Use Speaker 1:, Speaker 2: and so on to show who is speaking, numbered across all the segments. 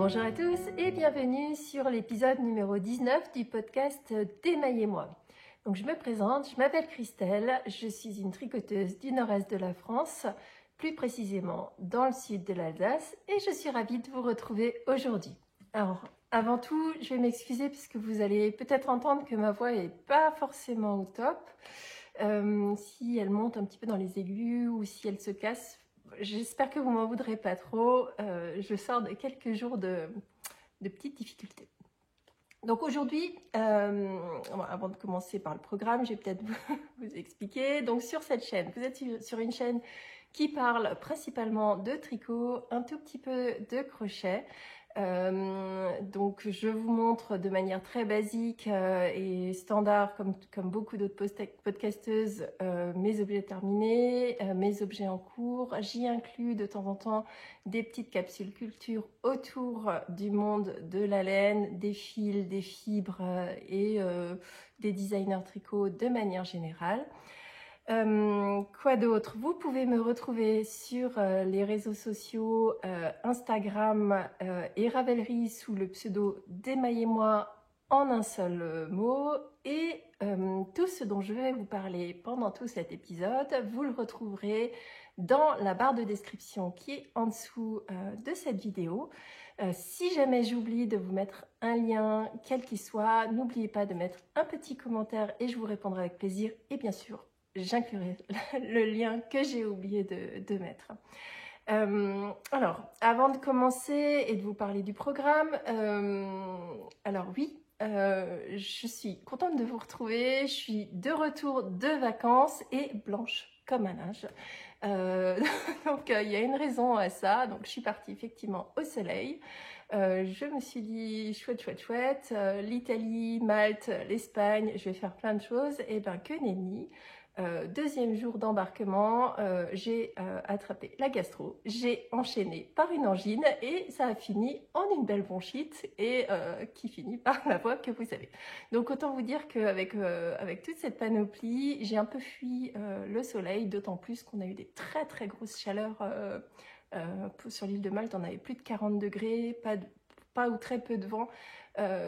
Speaker 1: Bonjour à tous et bienvenue sur l'épisode numéro 19 du podcast Démaillez-moi. Donc je me présente, je m'appelle Christelle, je suis une tricoteuse du nord-est de la France, plus précisément dans le sud de l'Alsace, et je suis ravie de vous retrouver aujourd'hui. Alors avant tout, je vais m'excuser puisque vous allez peut-être entendre que ma voix n'est pas forcément au top. Si elle monte un petit peu dans les aigus ou si elle se casse, j'espère que vous m'en voudrez pas trop. Je sors de quelques jours de petites difficultés. Donc aujourd'hui, avant de commencer par le programme, je vais peut-être vous expliquer. Donc sur cette chaîne, vous êtes sur une chaîne qui parle principalement de tricot, un tout petit peu de crochet. Donc je vous montre de manière très basique et standard comme beaucoup d'autres podcasteuses mes objets terminés, mes objets en cours. J'y inclus de temps en temps des petites capsules culture autour du monde de la laine, des fils, des fibres et des designers tricot de manière générale. Quoi d'autre? Vous pouvez me retrouver sur les réseaux sociaux Instagram et Ravelry sous le pseudo Démaillez-moi en un seul mot, et tout ce dont je vais vous parler pendant tout cet épisode, vous le retrouverez dans la barre de description qui est en dessous de cette vidéo. Si jamais j'oublie de vous mettre un lien, quel qu'il soit, n'oubliez pas de mettre un petit commentaire et je vous répondrai avec plaisir, et bien sûr j'inclurai le lien que j'ai oublié de mettre. Alors, avant de commencer et de vous parler du programme, alors oui, je suis contente de vous retrouver. Je suis de retour de vacances et blanche comme un linge. Donc, il y a une raison à ça. Donc, je suis partie effectivement au soleil. Je me suis dit chouette, l'Italie, Malte, l'Espagne, je vais faire plein de choses. Et ben que nenni. Deuxième jour d'embarquement, j'ai attrapé la gastro, j'ai enchaîné par une angine et ça a fini en une belle bronchite et qui finit par la voix que vous avez. Donc autant vous dire qu'avec avec toute cette panoplie, j'ai un peu fui le soleil, d'autant plus qu'on a eu des très grosses chaleurs sur l'île de Malte. On avait plus de 40 degrés, pas ou très peu de vent,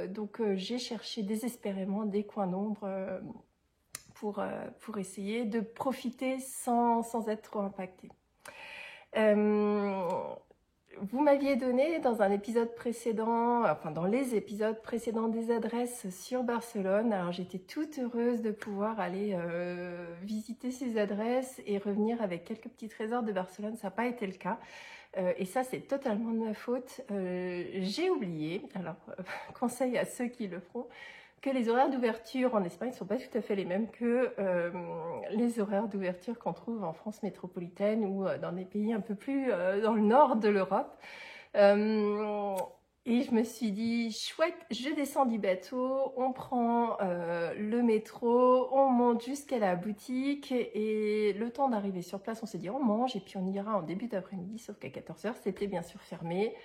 Speaker 1: donc j'ai cherché désespérément des coins d'ombre pour essayer de profiter sans être trop impacté. Vous m'aviez donné dans un épisode précédent, enfin dans les épisodes précédents, des adresses sur Barcelone. Alors j'étais toute heureuse de pouvoir aller visiter ces adresses et revenir avec quelques petits trésors de Barcelone. Ça n'a pas été le cas. Et ça, c'est totalement de ma faute. J'ai oublié, alors conseil à ceux qui le feront, que les horaires d'ouverture en Espagne ne sont pas tout à fait les mêmes que les horaires d'ouverture qu'on trouve en France métropolitaine ou dans des pays un peu plus dans le nord de l'Europe. Et je me suis dit, chouette, je descends du bateau, on prend le métro, on monte jusqu'à la boutique et le temps d'arriver sur place, on s'est dit on mange et puis on ira en début d'après-midi, sauf qu'à 14h, c'était bien sûr fermé.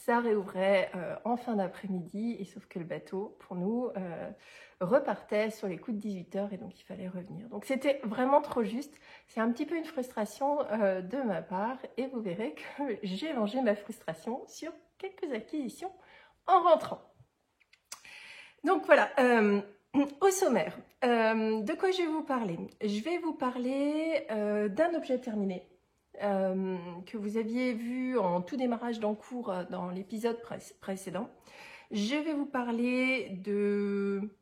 Speaker 1: Ça réouvrait en fin d'après-midi, et sauf que le bateau, pour nous, repartait sur les coups de 18h et donc il fallait revenir. Donc c'était vraiment trop juste. C'est un petit peu une frustration de ma part et vous verrez que j'ai vengé ma frustration sur quelques acquisitions en rentrant. Donc voilà, au sommaire, de quoi je vais vous parler? Je vais vous parler d'un objet terminé. Que vous aviez vu en tout démarrage d'encours dans l'épisode précédent. Je vais vous parler de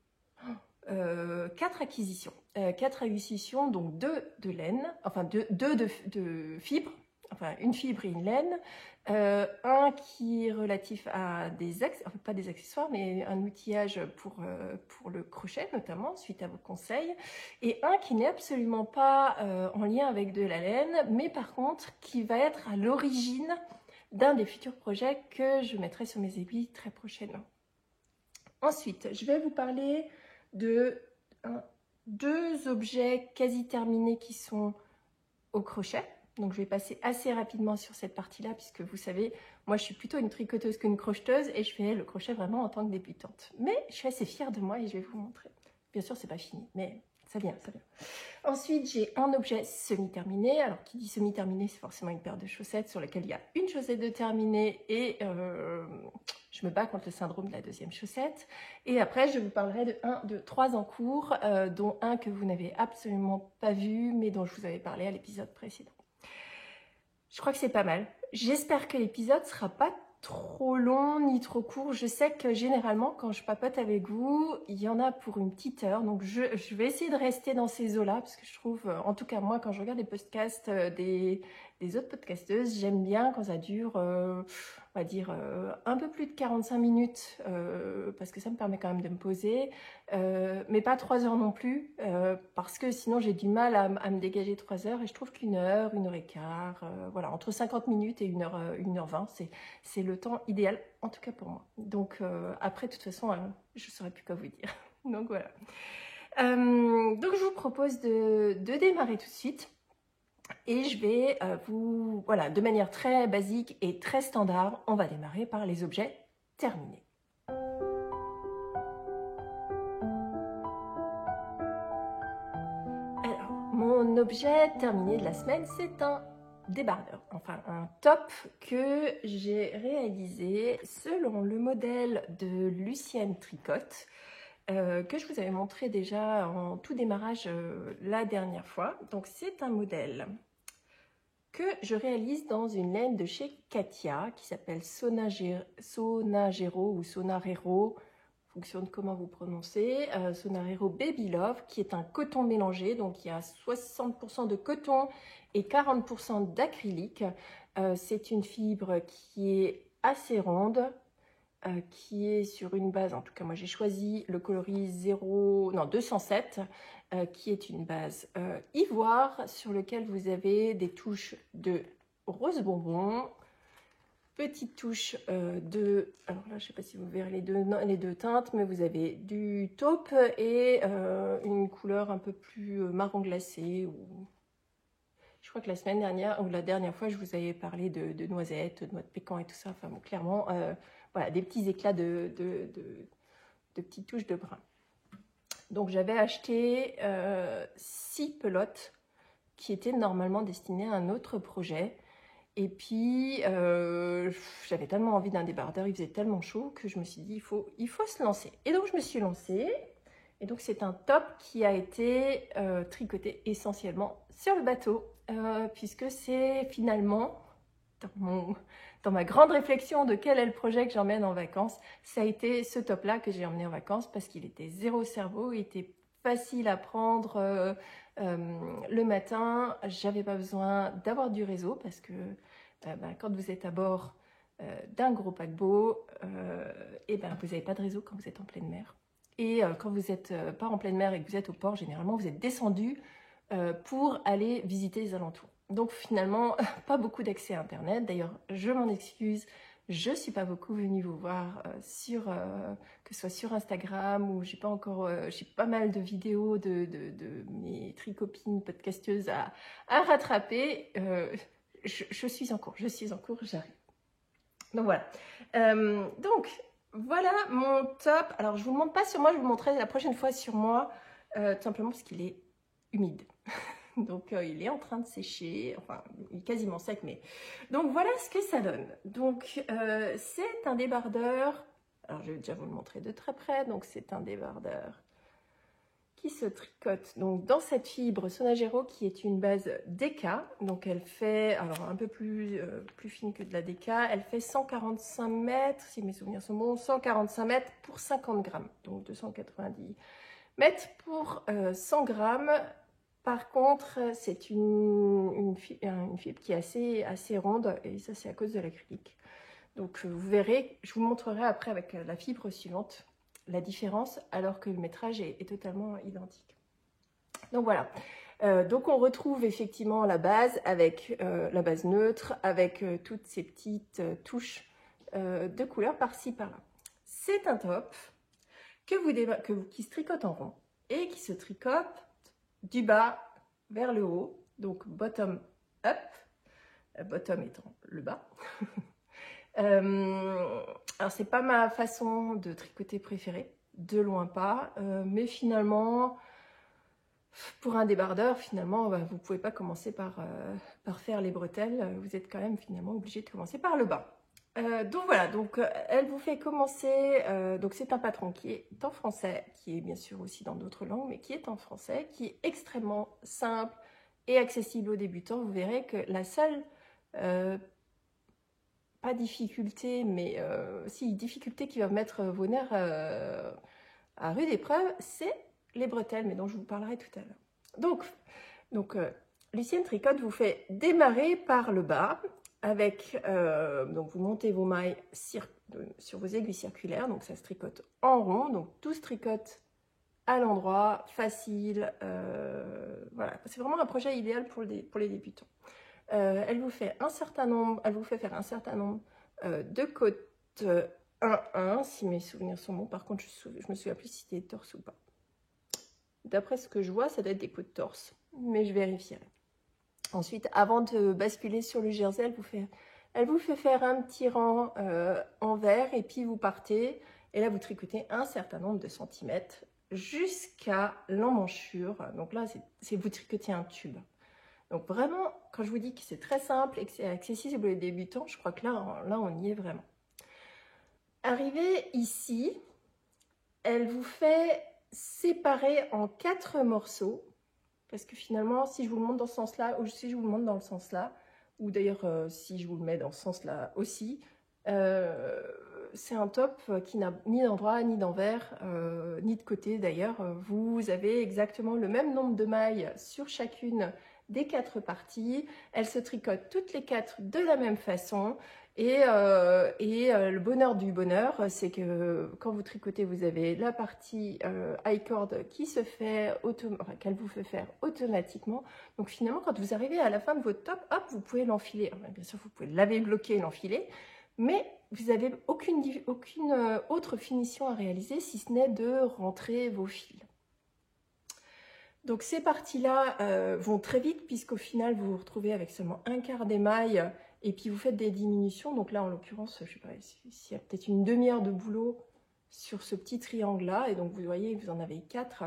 Speaker 1: 4 acquisitions. 4 acquisitions, donc 2 de laine, enfin 2 de fibres, enfin une fibre et une laine. Un qui est relatif à pas des accessoires, mais un outillage pour le crochet notamment, suite à vos conseils, et un qui n'est absolument pas en lien avec de la laine, mais par contre qui va être à l'origine d'un des futurs projets que je mettrai sur mes aiguilles très prochainement. Ensuite, je vais vous parler de 2 objets quasi terminés qui sont au crochet. Donc je vais passer assez rapidement sur cette partie-là, puisque vous savez, moi je suis plutôt une tricoteuse qu'une crocheteuse et je fais le crochet vraiment en tant que débutante. Mais je suis assez fière de moi et je vais vous montrer. Bien sûr, c'est pas fini, mais ça vient. Ensuite, j'ai un objet semi-terminé. Alors, qui dit semi-terminé, c'est forcément une paire de chaussettes sur laquelle il y a une chaussette de terminée et je me bats contre le syndrome de la deuxième chaussette. Et après, je vous parlerai de 3 en cours, dont un que vous n'avez absolument pas vu, mais dont je vous avais parlé à l'épisode précédent. Je crois que c'est pas mal. J'espère que l'épisode ne sera pas trop long ni trop court. Je sais que généralement, quand je papote avec vous, il y en a pour une petite heure. Donc, je vais essayer de rester dans ces eaux-là parce que je trouve, en tout cas moi, quand je regarde les podcasts des autres podcasteuses, j'aime bien quand ça dure, on va dire, un peu plus de 45 minutes parce que ça me permet quand même de me poser. Mais pas 3 heures non plus parce que sinon j'ai du mal à me dégager 3 heures et je trouve qu'une heure, 1h15, voilà, entre 50 minutes et 1h20, c'est le temps idéal, en tout cas pour moi. Donc après, de toute façon, je ne saurais plus quoi vous dire. Donc voilà. Donc je vous propose de démarrer tout de suite. Et je vais voilà, de manière très basique et très standard, on va démarrer par les objets terminés. Alors, mon objet terminé de la semaine, c'est un débardeur, enfin un top que j'ai réalisé selon le modèle de Lucienne Tricotte, que je vous avais montré déjà en tout démarrage la dernière fois. Donc c'est un modèle que je réalise dans une laine de chez Katia qui s'appelle Sonagero ou Sonarero, en fonction de comment vous prononcez, Sonarero Baby Love, qui est un coton mélangé, donc il y a 60% de coton et 40% d'acrylique. C'est une fibre qui est assez ronde, qui est sur une base, en tout cas moi j'ai choisi le coloris 207, qui est une base ivoire sur lequel vous avez des touches de rose bonbon, petites touches alors là je ne sais pas si vous verrez les deux teintes, mais vous avez du taupe et une couleur un peu plus marron glacé. Je crois que la semaine dernière ou la dernière fois je vous avais parlé de noisettes, de noix de pécan et tout ça, enfin bon, clairement voilà, des petits éclats de petites touches de brun. Donc j'avais acheté 6 pelotes qui étaient normalement destinées à un autre projet. Et puis j'avais tellement envie d'un débardeur, il faisait tellement chaud que je me suis dit il faut se lancer. Et donc je me suis lancée. Et donc c'est un top qui a été tricoté essentiellement sur le bateau, puisque c'est finalement dans ma grande réflexion de quel est le projet que j'emmène en vacances, ça a été ce top-là que j'ai emmené en vacances parce qu'il était zéro cerveau, il était facile à prendre le matin, j'avais pas besoin d'avoir du réseau parce que quand vous êtes à bord d'un gros paquebot, et vous n'avez pas de réseau quand vous êtes en pleine mer. Et quand vous n'êtes pas en pleine mer et que vous êtes au port, généralement vous êtes descendu pour aller visiter les alentours. Donc finalement, pas beaucoup d'accès à Internet. D'ailleurs, je m'en excuse, je ne suis pas beaucoup venue vous voir que ce soit sur Instagram ou j'ai pas mal de vidéos de mes tricopines podcasteuses à rattraper. Je suis en cours, j'arrive. Donc voilà. Donc voilà mon top. Alors je ne vous le montre pas sur moi, je vous le montrerai la prochaine fois sur moi, tout simplement parce qu'il est humide. Donc il est en train de sécher, enfin il est quasiment sec, mais donc voilà ce que ça donne. Donc c'est un débardeur, alors je vais déjà vous le montrer de très près. Donc c'est un débardeur qui se tricote donc dans cette fibre Sonagero qui est une base DK. Donc elle fait, alors un peu plus fine que de la DK, elle fait 145 mètres, si mes souvenirs sont bons, 145 mètres pour 50 grammes, donc 290 mètres pour 100 grammes. Par contre, c'est une fibre qui est assez ronde et ça c'est à cause de l'acrylique. Donc vous verrez, je vous montrerai après avec la fibre suivante la différence alors que le métrage est totalement identique. Donc voilà, donc on retrouve effectivement la base avec la base neutre avec toutes ces petites touches de couleur par-ci par-là. C'est un top qui se tricote en rond et qui se tricote du bas vers le haut, donc bottom up, bottom étant le bas. Alors c'est pas ma façon de tricoter préférée, de loin pas, mais finalement pour un débardeur, finalement, vous ne pouvez pas commencer par faire les bretelles. Vous êtes quand même finalement obligé de commencer par le bas. Donc voilà, donc elle vous fait commencer. Donc c'est un patron qui est en français, qui est bien sûr aussi dans d'autres langues, mais qui est en français, qui est extrêmement simple et accessible aux débutants. Vous verrez que la seule, pas difficulté, mais si difficulté qui va mettre vos nerfs à rude épreuve, c'est les bretelles, mais dont je vous parlerai tout à l'heure. Donc Lucienne Tricotte vous fait démarrer par le bas avec, donc vous montez vos mailles sur vos aiguilles circulaires, donc ça se tricote en rond, donc tout se tricote à l'endroit, facile, voilà, c'est vraiment un projet idéal pour les débutants. Elle vous fait faire un certain nombre de côtes 1-1, si mes souvenirs sont bons. Par contre, je me souviens plus si c'était torse ou pas. D'après ce que je vois, ça doit être des côtes torse, mais je vérifierai. Ensuite, avant de basculer sur le jersey, elle vous fait faire un petit rang envers, et puis vous partez, et là vous tricotez un certain nombre de centimètres jusqu'à l'emmanchure. Donc là, c'est vous tricotez un tube. Donc vraiment, quand je vous dis que c'est très simple et que c'est accessible aux débutants, je crois que là on y est vraiment. Arrivé ici, elle vous fait séparer en 4 morceaux, parce que finalement, si je vous le montre dans ce sens-là, ou si je vous le montre dans le sens-là, ou d'ailleurs si je vous le mets dans ce sens-là aussi, c'est un top qui n'a ni d'endroit, ni d'envers, ni de côté d'ailleurs. Vous avez exactement le même nombre de mailles sur chacune des 4 parties. Elles se tricotent toutes les 4 de la même façon. Et le bonheur du bonheur, c'est que quand vous tricotez, vous avez la partie high cord qui se fait, qu'elle vous fait faire automatiquement. Donc finalement, quand vous arrivez à la fin de votre top, hop, vous pouvez l'enfiler. Bien sûr, vous pouvez laver, bloquer et l'enfiler, mais vous n'avez aucune autre finition à réaliser si ce n'est de rentrer vos fils. Donc ces parties-là vont très vite, puisqu'au final, vous vous retrouvez avec seulement un quart des mailles. Et puis vous faites des diminutions, donc là en l'occurrence, je ne sais pas s'il y a peut-être une demi-heure de boulot sur ce petit triangle-là, et donc vous voyez, vous en avez 4,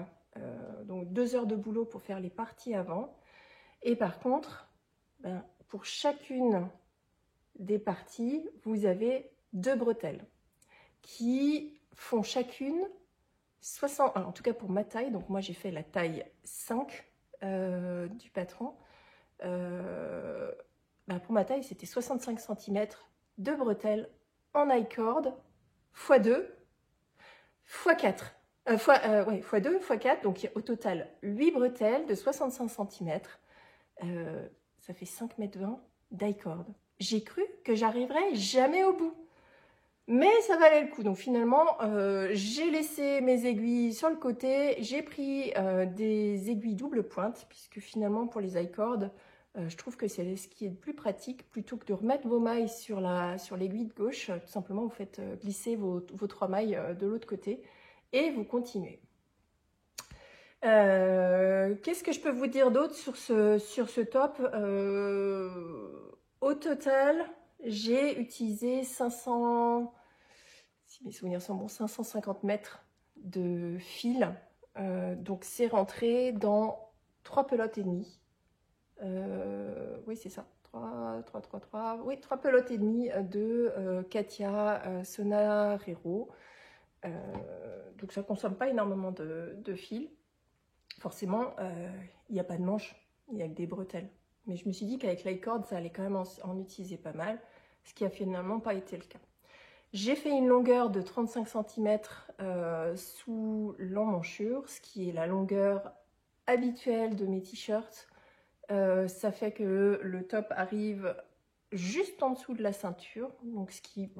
Speaker 1: donc 2 heures de boulot pour faire les parties avant. Et par contre, pour chacune des parties, vous avez 2 bretelles qui font chacune 60, en tout cas pour ma taille, donc moi j'ai fait la taille 5 du patron. Pour ma taille, c'était 65 cm de bretelles en high cord, x2, x4. x2, x4, donc au total 8 bretelles de 65 cm. Ça fait 5,20 m d'high cord. J'ai cru que j'arriverais jamais au bout. Mais ça valait le coup. Donc finalement, j'ai laissé mes aiguilles sur le côté. J'ai pris des aiguilles double pointe, puisque finalement, pour les high cord, je trouve que c'est ce qui est le plus pratique. Plutôt que de remettre vos mailles sur l'aiguille de gauche, tout simplement, vous faites glisser vos 3 mailles de l'autre côté et vous continuez. Qu'est-ce que je peux vous dire d'autre sur ce top? Au total, j'ai utilisé 500, si mes souvenirs sont bons, 550 mètres de fil. Donc c'est rentré dans 3 pelotes et demie. Oui, c'est ça. 3, oui, 3 pelotes et demie de Katia Sonarero. Donc ça ne consomme pas énormément de fil. Forcément, il n'y a pas de manche, il n'y a que des bretelles. Mais je me suis dit qu'avec l'high cord, ça allait quand même en utiliser pas mal, ce qui a finalement pas été le cas. J'ai fait une longueur de 35 cm sous l'emmanchure, ce qui est la longueur habituelle de mes t-shirts. Ça fait que le top arrive juste en dessous de la ceinture, donc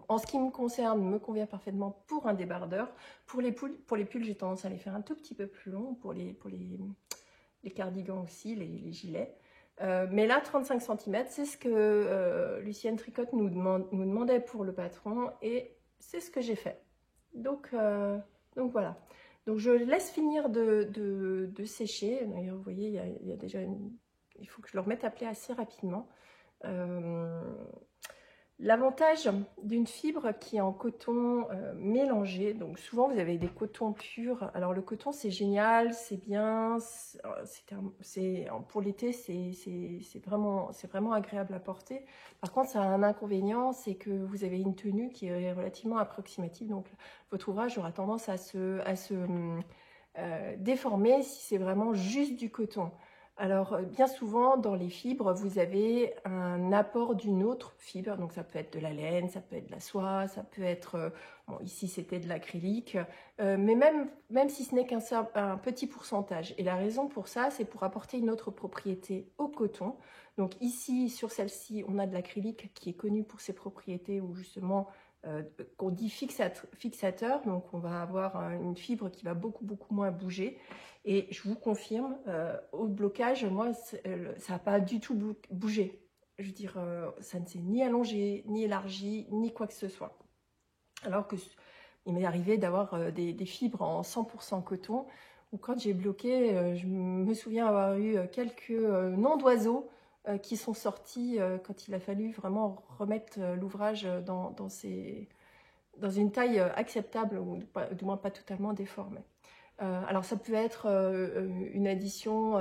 Speaker 1: en ce qui me concerne, me convient parfaitement pour un débardeur. Pour les pulls, j'ai tendance à les faire un tout petit peu plus longs, pour les cardigans aussi, les gilets. Mais là, 35 cm, c'est ce que Lucienne Tricotte nous demandait pour le patron, et c'est ce que j'ai fait. Donc voilà. Donc je laisse finir de sécher. D'ailleurs, vous voyez, il y a déjà il faut que je le remette à plat assez rapidement. L'avantage d'une fibre qui est en coton mélangé, donc souvent vous avez des cotons purs. Alors le coton c'est génial, c'est bien, pour l'été c'est vraiment agréable à porter. Par contre ça a un inconvénient, c'est que vous avez une tenue qui est relativement approximative, donc votre ouvrage aura tendance à se déformer si c'est vraiment juste du coton. Alors, bien souvent, dans les fibres, vous avez un apport d'une autre fibre. Donc, ça peut être de la laine, ça peut être de la soie, ça peut être... bon, ici, c'était de l'acrylique. Mais même si ce n'est qu'un petit pourcentage. Et la raison pour ça, c'est pour apporter une autre propriété au coton. Donc, ici, sur celle-ci, on a de l'acrylique qui est connu pour ses propriétés où, justement, qu'on dit fixateur. Donc, on va avoir une fibre qui va beaucoup moins bouger. Et je vous confirme, au blocage, moi, ça n'a pas du tout bougé. Je veux dire, ça ne s'est ni allongé, ni élargi, ni quoi que ce soit. Alors que il m'est arrivé d'avoir des fibres en 100% coton, où quand j'ai bloqué, je me souviens avoir eu quelques noms d'oiseaux qui sont sortis quand il a fallu vraiment remettre l'ouvrage dans une taille acceptable, ou du moins pas totalement déformée. Alors ça peut être une addition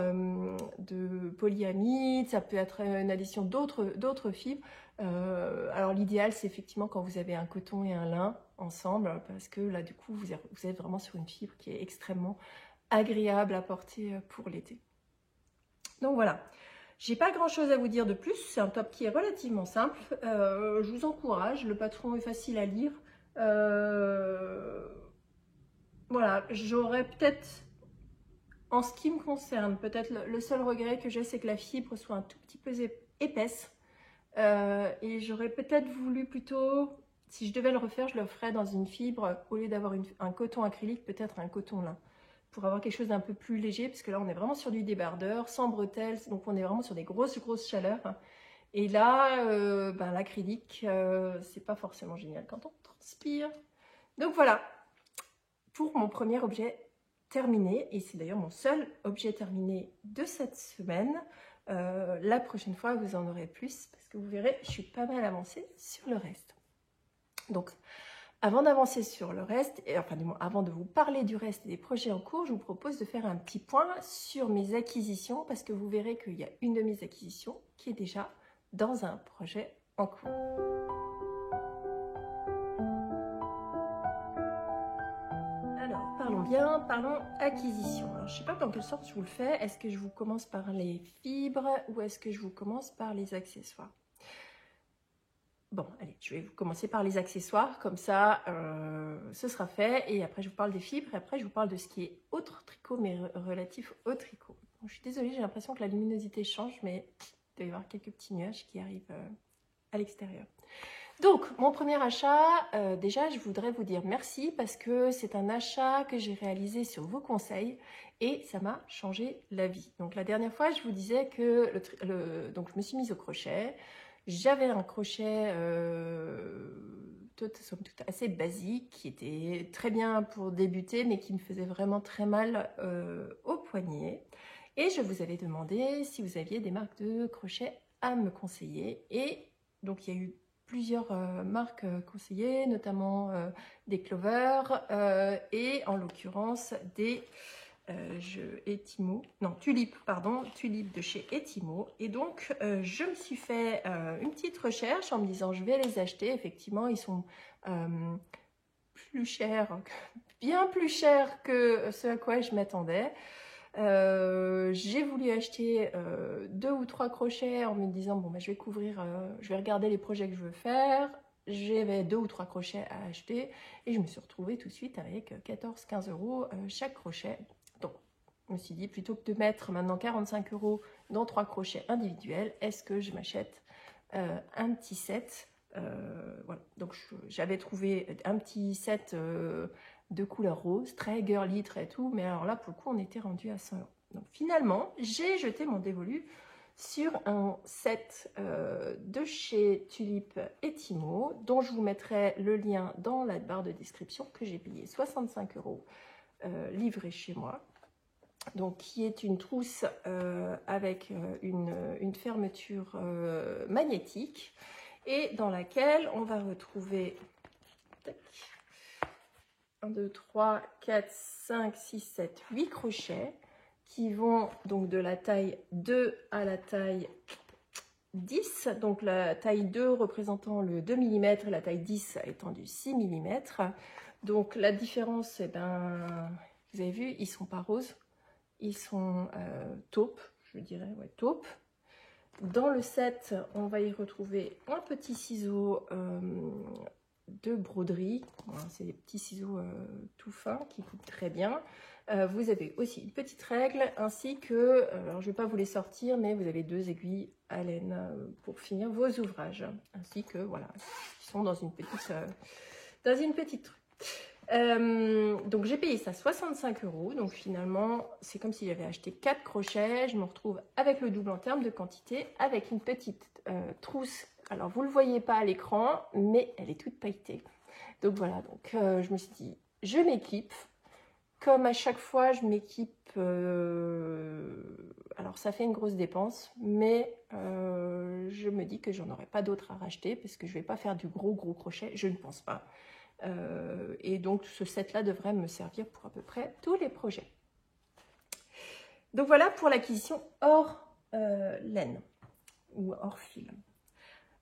Speaker 1: de polyamide, ça peut être une addition d'autres fibres. Alors l'idéal c'est effectivement quand vous avez un coton et un lin ensemble, parce que là du coup vous êtes vraiment sur une fibre qui est extrêmement agréable à porter pour l'été. Donc voilà, j'ai pas grand chose à vous dire de plus, c'est un top qui est relativement simple. Je vous encourage, le patron est facile à lire. Voilà, j'aurais peut-être, en ce qui me concerne, peut-être le seul regret que j'ai, c'est que la fibre soit un tout petit peu épaisse. Et j'aurais peut-être voulu plutôt, si je devais le refaire, je le ferais dans une fibre, au lieu d'avoir un coton acrylique, peut-être un coton lin, pour avoir quelque chose d'un peu plus léger, parce que là on est vraiment sur du débardeur, sans bretelles, donc on est vraiment sur des grosses chaleurs. Et là, l'acrylique, c'est pas forcément génial quand on transpire. Donc voilà, pour mon premier objet terminé, et c'est d'ailleurs mon seul objet terminé de cette semaine. La prochaine fois, vous en aurez plus, parce que vous verrez, je suis pas mal avancée sur le reste. Donc, avant d'avancer sur le reste, et enfin du moins avant de vous parler du reste et des projets en cours, je vous propose de faire un petit point sur mes acquisitions, parce que vous verrez qu'il y a une de mes acquisitions qui est déjà dans un projet en cours. Parlons acquisition. Alors, je ne sais pas dans quelle sorte je vous le fais. Est-ce que je vous commence par les fibres ou est-ce que je vous commence par les accessoires? Bon, allez, je vais vous commencer par les accessoires. Comme ça, ce sera fait. Et après, je vous parle des fibres. Et après, je vous parle de ce qui est autre tricot, mais relatif au tricot. Bon, je suis désolée, j'ai l'impression que la luminosité change, mais il doit y avoir quelques petits nuages qui arrivent à l'extérieur. Donc, mon premier achat, déjà, je voudrais vous dire merci parce que c'est un achat que j'ai réalisé sur vos conseils et ça m'a changé la vie. Donc, la dernière fois, je vous disais que donc, je me suis mise au crochet. J'avais un crochet somme toute assez basique qui était très bien pour débuter mais qui me faisait vraiment très mal au poignet. Et je vous avais demandé si vous aviez des marques de crochet à me conseiller. Et donc, il y a eu plusieurs marques conseillées, notamment des Clover et en l'occurrence des Tulipe de chez Etimo. Et donc je me suis fait une petite recherche en me disant je vais les acheter. Effectivement, ils sont plus chers, bien plus chers que ce à quoi je m'attendais. J'ai voulu acheter 2 ou 3 crochets en me disant bon je vais regarder les projets que je veux faire. J'avais 2 ou 3 crochets à acheter et je me suis retrouvée tout de suite avec 14-15 € chaque crochet. Donc je me suis dit plutôt que de mettre maintenant 45 € dans 3 crochets individuels, est-ce que je m'achète un petit set? Voilà. Donc j'avais trouvé un petit set de couleur rose, très girly, très tout, mais alors là pour le coup on était rendu à 100 €. Donc finalement j'ai jeté mon dévolu sur un set de chez Tulipe Etimo, dont je vous mettrai le lien dans la barre de description, que j'ai payé 65 € livré chez moi. Donc qui est une trousse avec une fermeture magnétique. et dans laquelle on va retrouver 1, 2, 3, 4, 5, 6, 7, 8 crochets qui vont donc de la taille 2 à la taille 10, donc la taille 2 représentant le 2 mm et la taille 10 étant du 6 mm. Donc la différence, eh ben, vous avez vu, ils sont pas roses, ils sont taupe, je dirais, ouais, taupe. Dans le set, on va y retrouver un petit ciseau de broderie. Voilà, c'est des petits ciseaux tout fins qui coupent très bien. Vous avez aussi une petite règle ainsi que, alors je ne vais pas vous les sortir, mais vous avez 2 aiguilles à laine pour finir vos ouvrages. Ainsi que, voilà, ils sont dans une petite truc. Donc j'ai payé ça 65 €. Donc finalement, c'est comme si j'avais acheté 4 crochets. Je me retrouve avec le double en termes de quantité, avec une petite trousse. Alors vous ne le voyez pas à l'écran, mais elle est toute pailletée. Donc voilà, donc je me suis dit, je m'équipe. Comme à chaque fois, je m'équipe. Alors ça fait une grosse dépense, mais je me dis que j'en aurai pas d'autres à racheter parce que je ne vais pas faire du gros crochet, je ne pense pas. Et donc ce set là devrait me servir pour à peu près tous les projets. Donc voilà pour l'acquisition hors laine ou hors fil.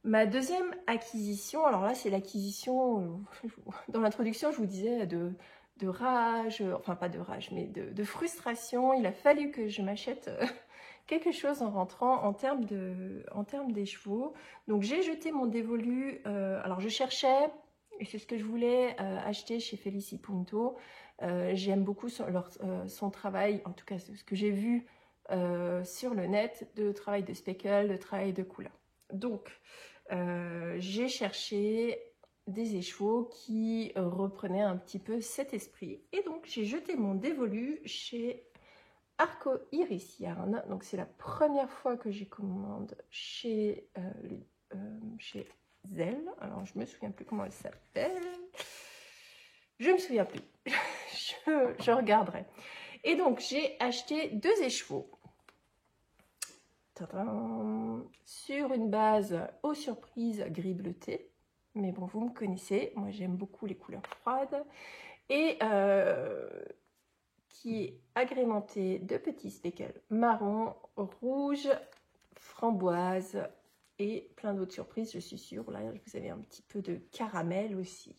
Speaker 1: Ma deuxième acquisition, alors là c'est l'acquisition, dans l'introduction je vous disais de rage, enfin pas de rage mais de frustration. Il a fallu que je m'achète quelque chose en rentrant en termes d'écheveau. Donc j'ai jeté mon dévolu, alors je cherchais, et c'est ce que je voulais acheter chez Felici.punto. J'aime beaucoup son travail, en tout cas ce que j'ai vu sur le net, de travail de speckle, de travail de couleur. Donc j'ai cherché des écheveaux qui reprenaient un petit peu cet esprit. Et donc j'ai jeté mon dévolu chez Arco Iris Yarn. Donc c'est la première fois que j'y commande chez Zelle. Alors je me souviens plus comment elle s'appelle. Je me souviens plus. je regarderai. Et donc j'ai acheté 2 écheveaux. Sur une base aux surprises gris bleuté. Mais bon, vous me connaissez, moi j'aime beaucoup les couleurs froides. Et qui est agrémenté de petits speckles marron, rouge, framboise et plein d'autres surprises, je suis sûre. Là, vous avez un petit peu de caramel aussi.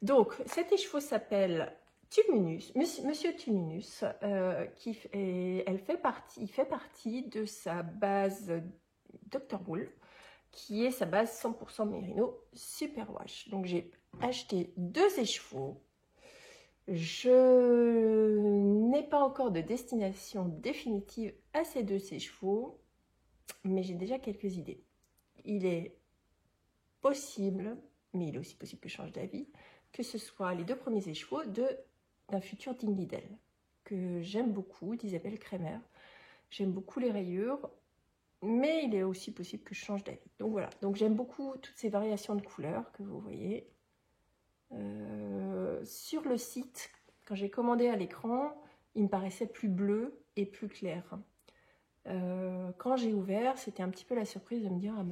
Speaker 1: Donc, cet écheveau s'appelle Tumulus, Monsieur Tumulus, il fait partie de sa base Dr. Wool, qui est sa base 100% Merino Superwash. Donc j'ai acheté 2 écheveaux. Je n'ai pas encore de destination définitive à ces 2 écheveaux, mais j'ai déjà quelques idées. Il est possible, mais il est aussi possible que je change d'avis, que ce soit les 2 premiers écheveaux d'un futur Dingley que j'aime beaucoup, d'Isabelle Kremer. J'aime beaucoup les rayures, mais il est aussi possible que je change d'avis. Donc voilà, donc j'aime beaucoup toutes ces variations de couleurs que vous voyez. Sur le site, quand j'ai commandé à l'écran, il me paraissait plus bleu et plus clair. Quand j'ai ouvert, c'était un petit peu la surprise de me dire, ah,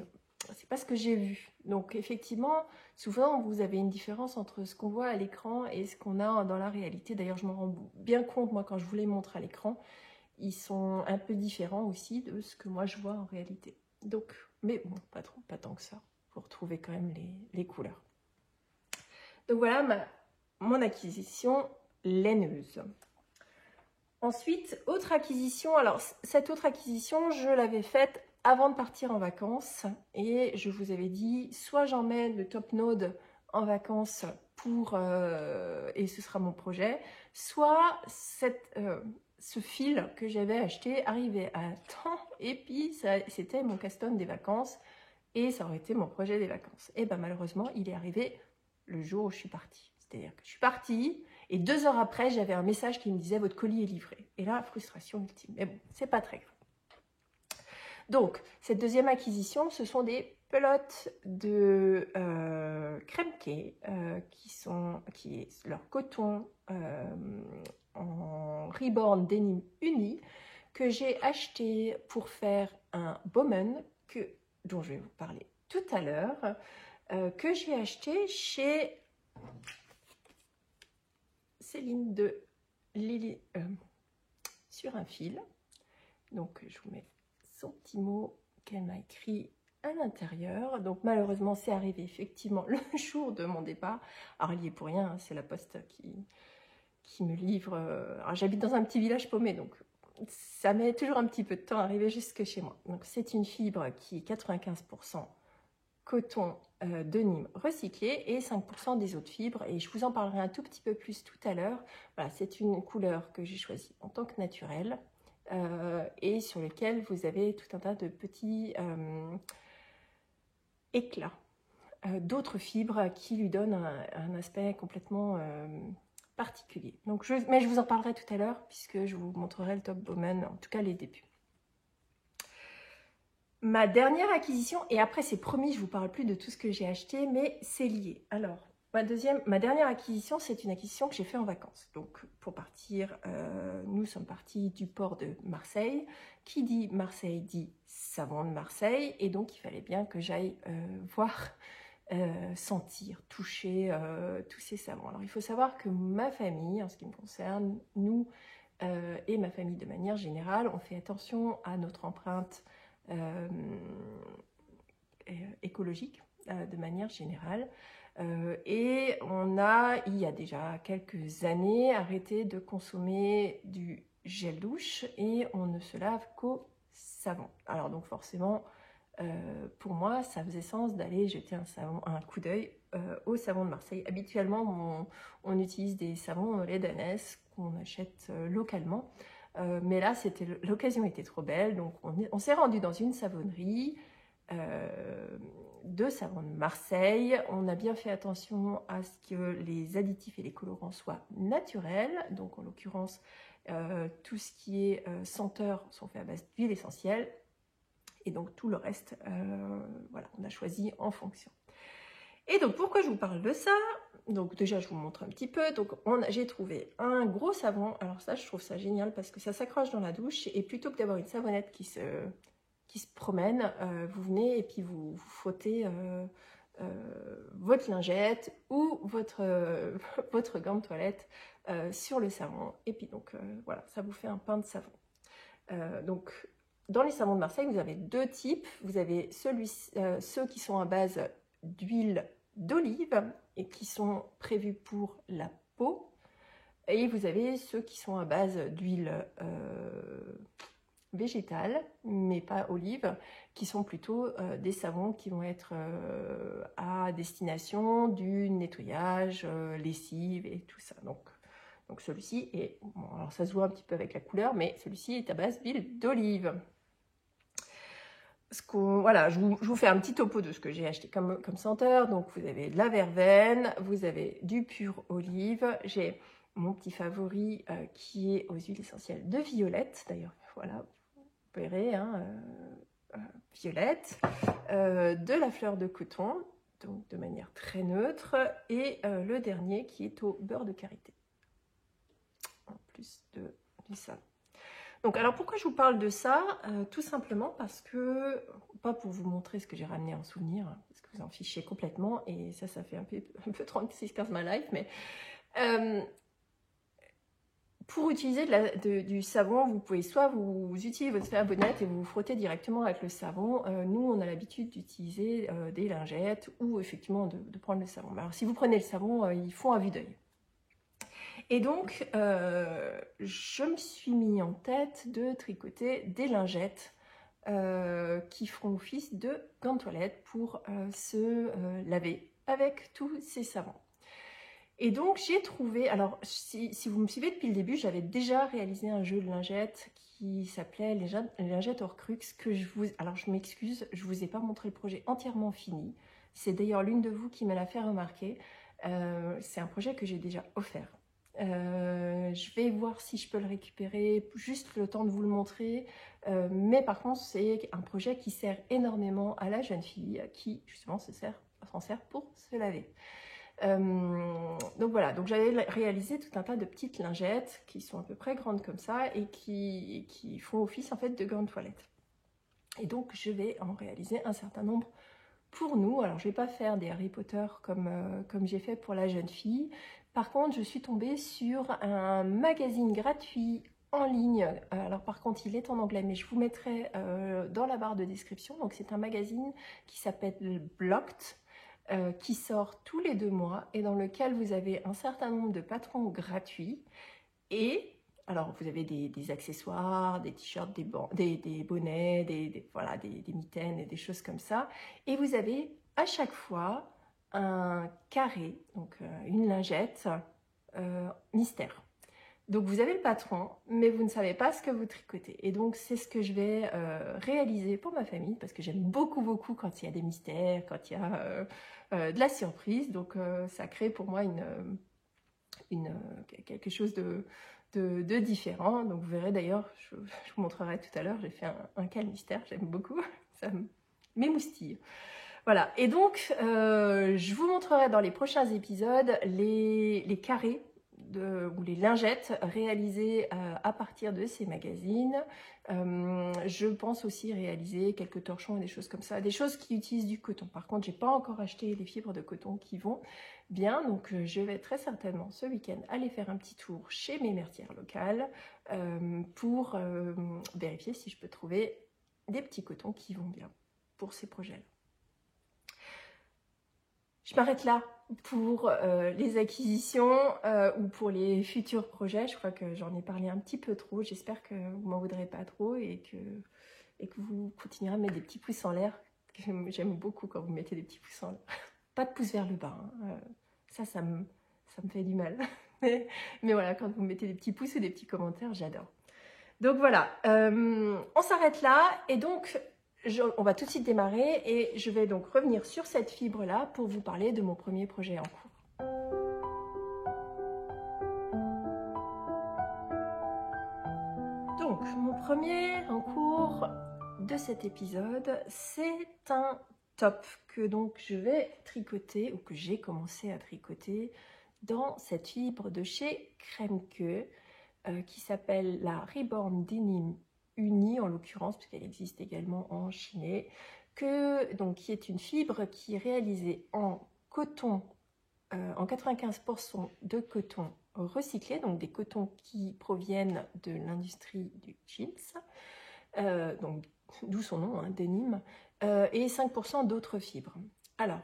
Speaker 1: c'est pas ce que j'ai vu. Donc effectivement, souvent vous avez une différence entre ce qu'on voit à l'écran et ce qu'on a dans la réalité. D'ailleurs, je m'en rends bien compte, moi, quand je vous les montre à l'écran, ils sont un peu différents aussi de ce que moi je vois en réalité. Donc, mais bon, pas tant que ça. Vous retrouvez quand même les couleurs. Donc voilà mon acquisition laineuse. Ensuite, autre acquisition. Alors cette autre acquisition, je l'avais faite avant de partir en vacances. Et je vous avais dit, soit j'emmène le Topnode en vacances et ce sera mon projet, soit ce fil que j'avais acheté arrivait à temps et puis c'était mon custom des vacances et ça aurait été mon projet des vacances. Et ben malheureusement, il est arrivé le jour où je suis partie. C'est-à-dire que je suis partie et 2 heures après, j'avais un message qui me disait « Votre colis est livré ». Et là, frustration ultime. Mais bon, c'est pas très grave. Donc, cette deuxième acquisition, ce sont des pelotes de Kremke, qui est leur coton en Reborn Denim Uni, que j'ai acheté pour faire un Bowman, dont je vais vous parler tout à l'heure, que j'ai acheté chez Céline de Lily sur un fil. Donc je vous mets son petit mot qu'elle m'a écrit à l'intérieur. Donc malheureusement c'est arrivé effectivement le jour de mon départ. Alors il y est pour rien, hein, c'est la poste qui me livre. Alors j'habite dans un petit village paumé, donc ça met toujours un petit peu de temps à arriver jusque chez moi. Donc c'est une fibre qui est 95% coton de Nîmes recyclé et 5% des autres fibres, et je vous en parlerai un tout petit peu plus tout à l'heure. Voilà, c'est une couleur que j'ai choisie en tant que naturelle et sur lequel vous avez tout un tas de petits éclats d'autres fibres qui lui donnent un aspect complètement particulier. Donc mais je vous en parlerai tout à l'heure puisque je vous montrerai le Top Bowman, en tout cas les débuts. Ma dernière acquisition, et après c'est promis, je ne vous parle plus de tout ce que j'ai acheté, mais c'est lié. Alors, ma dernière acquisition, c'est une acquisition que j'ai fait en vacances. Donc, pour partir, nous sommes partis du port de Marseille. Qui dit Marseille dit savon de Marseille, et donc il fallait bien que j'aille voir, sentir, toucher tous ces savons. Alors, il faut savoir que ma famille, en ce qui me concerne, nous et ma famille de manière générale, on fait attention à notre empreinte écologique de manière générale, et il y a déjà quelques années, arrêté de consommer du gel douche et on ne se lave qu'au savon. Alors donc forcément, pour moi, ça faisait sens d'aller jeter un coup d'œil au savon de Marseille. Habituellement, on utilise des savons au lait d'ânesse qu'on achète localement. Mais là, l'occasion était trop belle, donc on s'est rendu dans une savonnerie de savon de Marseille. On a bien fait attention à ce que les additifs et les colorants soient naturels. Donc en l'occurrence, tout ce qui est senteur sont faits à base d'huile essentielle. Et donc tout le reste, voilà, on a choisi en fonction. Et donc pourquoi je vous parle de ça? Donc déjà je vous montre un petit peu. Donc j'ai trouvé un gros savon. Alors ça, je trouve ça génial parce que ça s'accroche dans la douche, et plutôt que d'avoir une savonnette qui se promène, vous venez et puis vous frottez votre lingette ou votre gant de toilette sur le savon, et puis donc voilà, ça vous fait un pain de savon. Donc dans les savons de Marseille, vous avez deux types. Vous avez ceux qui sont à base d'huile d'olive et qui sont prévus pour la peau, et vous avez ceux qui sont à base d'huile végétale, mais pas olive, qui sont plutôt des savons qui vont être à destination du nettoyage, lessive et tout ça. Donc celui-ci est, bon, alors ça se voit un petit peu avec la couleur, mais celui-ci est à base d'huile d'olive. Voilà, je vous fais un petit topo de ce que j'ai acheté comme senteur. Donc vous avez de la verveine, vous avez du pur olive, j'ai mon petit favori qui est aux huiles essentielles de violette. D'ailleurs, voilà, vous verrez, hein, violette, de la fleur de coton, donc de manière très neutre, et le dernier qui est au beurre de karité, en plus du savon. Donc, alors pourquoi je vous parle de ça? Tout simplement parce que, pas pour vous montrer ce que j'ai ramené en souvenir, parce que vous en fichez complètement, et ça fait un peu 36-15 ma life, mais pour utiliser du savon, vous pouvez soit vous utilisez votre savonnette et vous vous frottez directement avec le savon. Nous, on a l'habitude d'utiliser des lingettes ou effectivement de prendre le savon. Alors, si vous prenez le savon, ils font à vue d'œil. Et donc, je me suis mis en tête de tricoter des lingettes qui feront office de gants de toilette pour se laver avec tous ces savons. Et donc, j'ai trouvé, alors si vous me suivez depuis le début, j'avais déjà réalisé un jeu de lingettes qui s'appelait les lingettes Horcrux, alors je m'excuse, je ne vous ai pas montré le projet entièrement fini. C'est d'ailleurs l'une de vous qui me l'a fait remarquer. C'est un projet que j'ai déjà offert. Je vais voir si je peux le récupérer, juste le temps de vous le montrer, mais par contre c'est un projet qui sert énormément à la jeune fille qui justement s'en sert pour se laver. Donc voilà, donc j'avais réalisé tout un tas de petites lingettes qui sont à peu près grandes comme ça et qui font office en fait de gants de toilette. Et donc je vais en réaliser un certain nombre pour nous. Alors je ne vais pas faire des Harry Potter comme j'ai fait pour la jeune fille. Par contre, je suis tombée sur un magazine gratuit en ligne. Alors par contre, il est en anglais, mais je vous mettrai dans la barre de description. Donc c'est un magazine qui s'appelle Blocked, qui sort tous les 2 mois et dans lequel vous avez un certain nombre de patrons gratuits. Et alors vous avez des accessoires, des t-shirts, des bonnets, voilà, des mitaines et des choses comme ça. Et vous avez à chaque fois un carré, donc une lingette mystère. Donc vous avez le patron, mais vous ne savez pas ce que vous tricotez. Et donc c'est ce que je vais réaliser pour ma famille, parce que j'aime beaucoup quand il y a des mystères, quand il y a de la surprise. Donc ça crée pour moi quelque chose de différent. Donc vous verrez d'ailleurs, je vous montrerai tout à l'heure, j'ai fait un cal mystère, j'aime beaucoup, ça m'émoustille. Voilà, et donc je vous montrerai dans les prochains épisodes les carrés ou les lingettes réalisées à partir de ces magazines. Je pense aussi réaliser quelques torchons et des choses comme ça, des choses qui utilisent du coton. Par contre, j'ai pas encore acheté les fibres de coton qui vont bien, donc je vais très certainement ce week-end aller faire un petit tour chez mes mertières locales pour vérifier si je peux trouver des petits cotons qui vont bien pour ces projets-là. Je m'arrête là pour les acquisitions ou pour les futurs projets. Je crois que j'en ai parlé un petit peu trop. J'espère que vous m'en voudrez pas trop et que vous continuerez à mettre des petits pouces en l'air. J'aime beaucoup quand vous mettez des petits pouces en l'air. Pas de pouces vers le bas. Hein. Ça me fait du mal. mais voilà, quand vous mettez des petits pouces ou des petits commentaires, j'adore. Donc voilà, on s'arrête là et donc on va tout de suite démarrer et je vais donc revenir sur cette fibre-là pour vous parler de mon premier projet en cours. Donc, mon premier en cours de cet épisode, c'est un top que donc je vais tricoter ou que j'ai commencé à tricoter dans cette fibre de chez Kremke qui s'appelle la Reborn Denim Uni en l'occurrence, puisqu'elle existe également en chiné, qui est une fibre qui est réalisée en coton, en 95% de coton recyclé, donc des cotons qui proviennent de l'industrie du jeans, donc d'où son nom, hein, denim, et 5% d'autres fibres. Alors,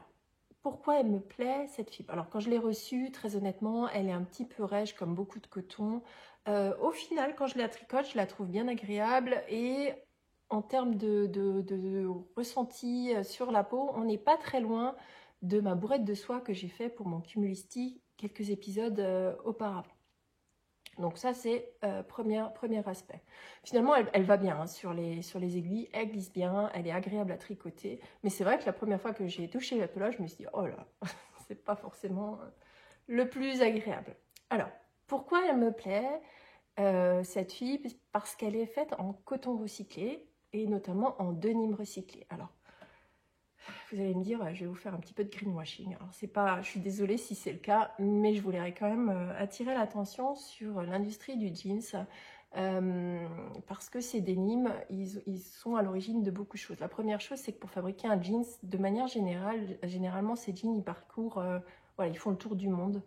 Speaker 1: pourquoi elle me plaît cette fibre? Alors quand je l'ai reçue, très honnêtement, elle est un petit peu rêche comme beaucoup de coton. Au final, quand je la tricote, je la trouve bien agréable et en termes de ressenti sur la peau, on n'est pas très loin de ma bourrette de soie que j'ai fait pour mon cumulisti quelques épisodes auparavant. Donc ça c'est premier aspect. Finalement elle va bien hein, sur les aiguilles, elle glisse bien, elle est agréable à tricoter. Mais c'est vrai que la première fois que j'ai touché la peloche, je me suis dit oh là, c'est pas forcément le plus agréable. Alors pourquoi elle me plaît cette fibre? Parce qu'elle est faite en coton recyclé et notamment en denim recyclé. Alors vous allez me dire, je vais vous faire un petit peu de greenwashing. Alors, c'est pas, je suis désolée si c'est le cas, mais je voulais quand même attirer l'attention sur l'industrie du jeans parce que ces dénimes, ils sont à l'origine de beaucoup de choses. La première chose, c'est que pour fabriquer un jeans, de manière générale, généralement, ces jeans, ils parcourent, voilà, ils font le tour du monde.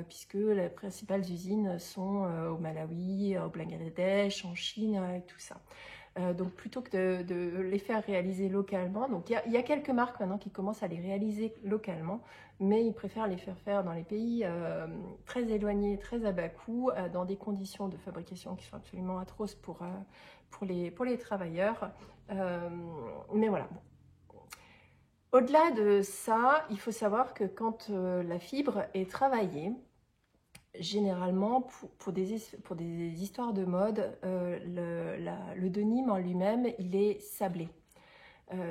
Speaker 1: Puisque les principales usines sont au Malawi, au Bangladesh, en Chine et tout ça. Donc plutôt que de les faire réaliser localement, donc il y a quelques marques maintenant qui commencent à les réaliser localement, mais ils préfèrent les faire dans les pays très éloignés, très à bas coût, dans des conditions de fabrication qui sont absolument atroces pour les travailleurs. Mais voilà. Au-delà de ça, il faut savoir que quand la fibre est travaillée, généralement, pour des histoires de mode, le denim en lui-même, il est sablé.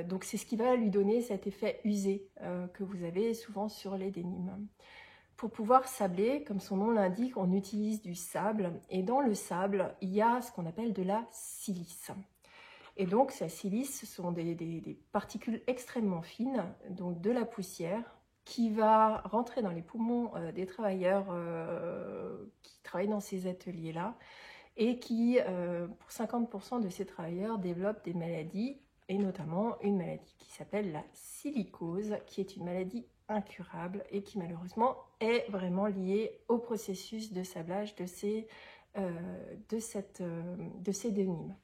Speaker 1: Donc c'est ce qui va lui donner cet effet usé que vous avez souvent sur les dénimes. Pour pouvoir sabler, comme son nom l'indique, on utilise du sable. Et dans le sable, il y a ce qu'on appelle de la silice. Et donc, la silice, ce sont des particules extrêmement fines, donc de la poussière, qui va rentrer dans les poumons des travailleurs qui travaillent dans ces ateliers-là et qui, pour 50% de ces travailleurs, développent des maladies et notamment une maladie qui s'appelle la silicose, qui est une maladie incurable et qui malheureusement est vraiment liée au processus de sablage de ces denim.